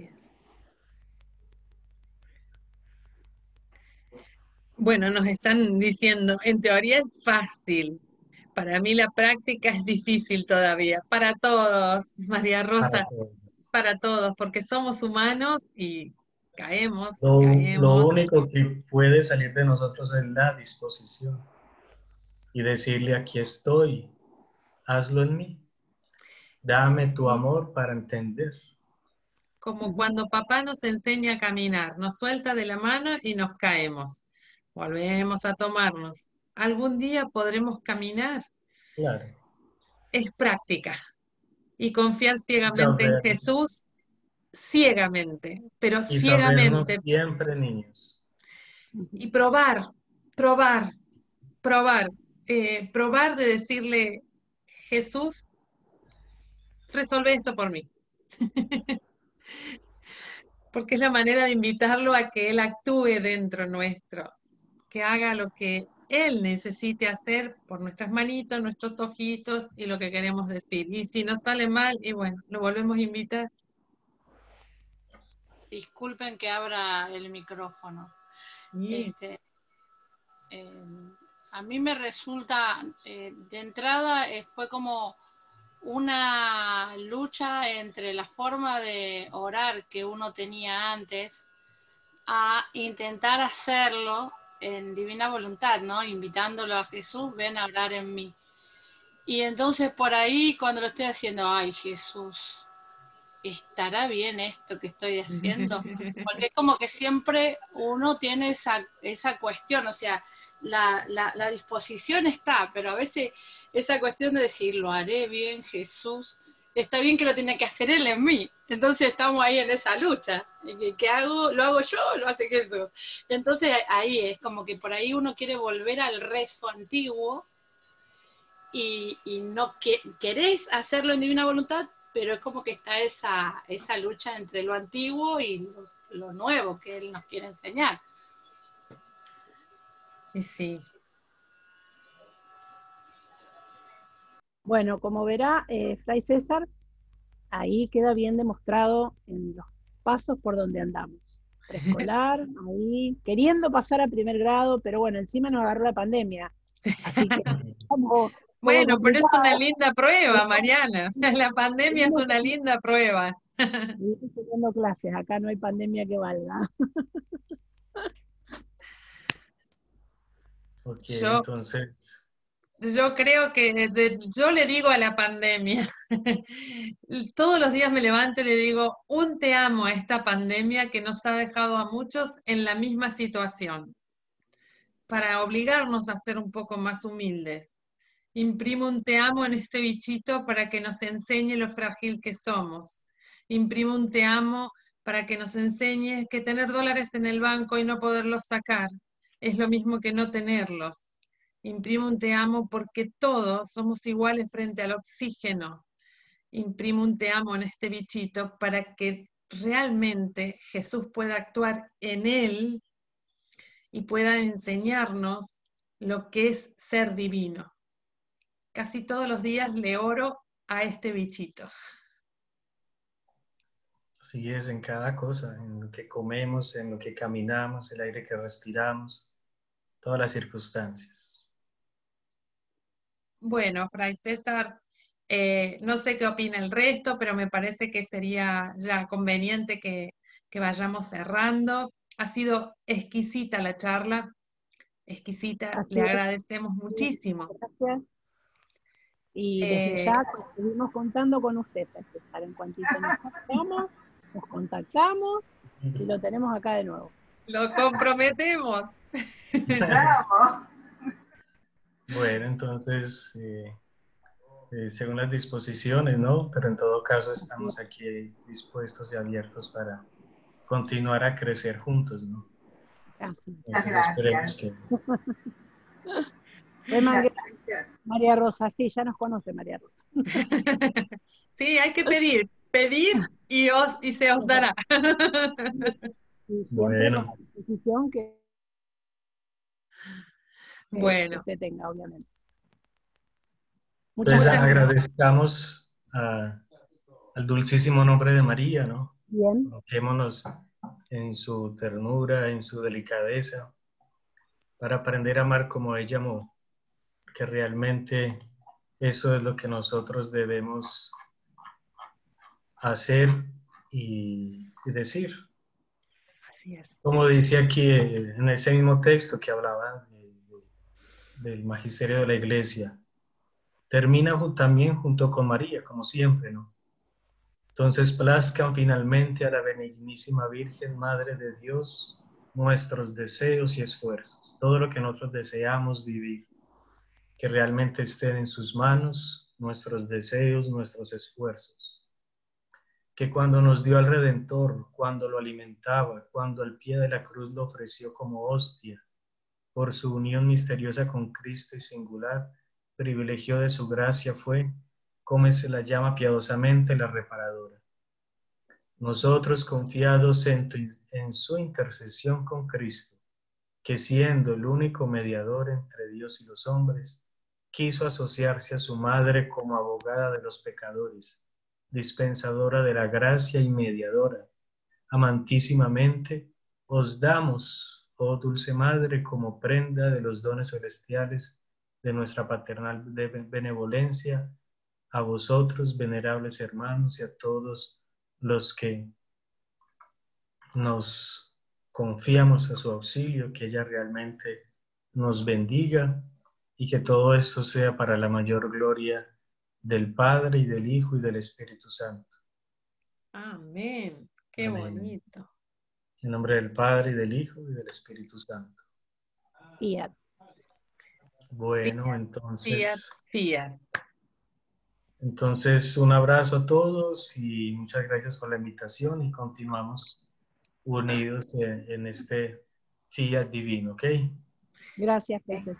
Bueno, nos están diciendo, en teoría es fácil. Para mí la práctica es difícil todavía. Para todos, María para Rosa, todos. para todos, porque somos humanos y caemos, Lo caemos. único que puede salir de nosotros es la disposición y decirle, aquí estoy, hazlo en mí, dame tu Sí. amor para entender. Como cuando papá nos enseña a caminar, nos suelta de la mano y nos caemos. Volvemos a tomarnos. Algún día podremos caminar. Claro. Es práctica. Y confiar Y ciegamente en saber, Jesús, ciegamente, pero y sabernos ciegamente. siempre niños. Y probar, probar, probar. Probar de decirle, Jesús, resuelve esto por mí. Porque es la manera de invitarlo a que Él actúe dentro nuestro, que haga lo que Él necesite hacer por nuestras manitos, nuestros ojitos y lo que queremos decir. Y si nos sale mal, y bueno, lo volvemos a invitar. Disculpen que abra el micrófono. Y Eh, a mí me resulta, de entrada, fue como una lucha entre la forma de orar que uno tenía antes a intentar hacerlo en divina voluntad, ¿no? Invitándolo a Jesús, ven a orar en mí. Y entonces por ahí cuando lo estoy haciendo, ay Jesús, ¿estará bien esto que estoy haciendo? Porque es como que siempre uno tiene esa cuestión, o sea, la disposición está, pero a veces esa cuestión de decir, lo haré bien, Jesús, está bien que lo tiene que hacer Él en mí. Entonces estamos ahí en esa lucha. ¿Qué hago? ¿Lo hago yo o lo hace Jesús? Entonces ahí es como que por ahí uno quiere volver al rezo antiguo y no querés hacerlo en divina voluntad, pero es como que está esa lucha entre lo antiguo y lo nuevo que Él nos quiere enseñar. sí. Bueno, como verá Fray César, ahí queda bien demostrado en los pasos por donde andamos. Preescolar, ahí, queriendo pasar a primer grado, pero bueno, encima nos agarró la pandemia. Así que estamos un poco Bueno, pero es una complicados. linda prueba, Mariana. La pandemia es una linda prueba. Seguimos teniendo clases, acá no hay pandemia que valga. Ok, Yo, entonces, yo creo que yo le digo a la pandemia, todos los días me levanto y le digo, un te amo a esta pandemia que nos ha dejado a muchos en la misma situación, para obligarnos a ser un poco más humildes. Imprimo un te amo en este bichito para que nos enseñe lo frágil que somos. Imprimo un te amo para que nos enseñe que tener dólares en el banco y no poderlos sacar es lo mismo que no tenerlos. Imprimo un te amo porque todos somos iguales frente al oxígeno. Imprimo un te amo en este bichito para que realmente Jesús pueda actuar en él y pueda enseñarnos lo que es ser divino. Casi todos los días le oro a este bichito. Así es, en cada cosa, en lo que comemos, en lo que caminamos, el aire que respiramos, todas las circunstancias. Bueno, Fray César, no sé qué opina el resto, pero me parece que sería ya conveniente que vayamos cerrando. Ha sido exquisita la charla, exquisita, Así le es. agradecemos muchísimo. Gracias. Y desde ya seguimos contando con usted, César. En cuantito nos contactamos y lo tenemos acá de nuevo. Lo comprometemos. Bravo. Bueno, entonces, según las disposiciones, ¿no? Pero en todo caso estamos aquí dispuestos y abiertos para continuar a crecer juntos, ¿no? Así. Entonces Gracias. esperemos que... Gracias. María Rosa, sí, ya nos conoce María Rosa. Sí, hay que pedir y se os dará. Y siempre Bueno. con la disposición que Bueno, usted tenga, obviamente. Entonces Muchas gracias. agradezcamos al dulcísimo nombre de María, ¿no? Bien. Coloquémonos en su ternura, en su delicadeza, para aprender a amar como ella amó, que realmente eso es lo que nosotros debemos hacer y decir. así es. Como dice aquí en ese mismo texto que hablaba del magisterio de la iglesia, termina también junto con María, como siempre, ¿no? Entonces plazcan finalmente a la benignísima Virgen, Madre de Dios, nuestros deseos y esfuerzos, todo lo que nosotros deseamos vivir, que realmente estén en sus manos, nuestros deseos, nuestros esfuerzos. Que cuando nos dio al Redentor, cuando lo alimentaba, cuando al pie de la cruz lo ofreció como hostia, por su unión misteriosa con Cristo y singular, privilegio de su gracia fue, como se la llama piadosamente, la reparadora. Nosotros confiados en su intercesión con Cristo, que siendo el único mediador entre Dios y los hombres, quiso asociarse a su madre como abogada de los pecadores, dispensadora de la gracia y mediadora. Amantísimamente os damos, oh dulce madre, como prenda de los dones celestiales de nuestra paternal benevolencia, a vosotros, venerables hermanos, y a todos los que nos confiamos a su auxilio, que ella realmente nos bendiga y que todo esto sea para la mayor gloria del Padre y del Hijo y del Espíritu Santo. Amén. Qué Amén. bonito. En nombre del Padre y del Hijo y del Espíritu Santo. Fiat. Bueno, entonces... Fiat. Entonces, un abrazo a todos y muchas gracias por la invitación y continuamos unidos en este Fiat divino, ¿ok? Gracias, Pepe.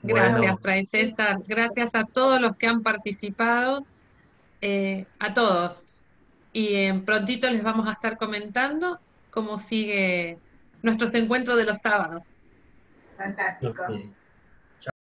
Gracias, Bueno, Fray César. Gracias a todos los que han participado, a todos. Y prontito les vamos a estar comentando cómo sigue nuestros encuentros de los sábados. Fantástico. ok.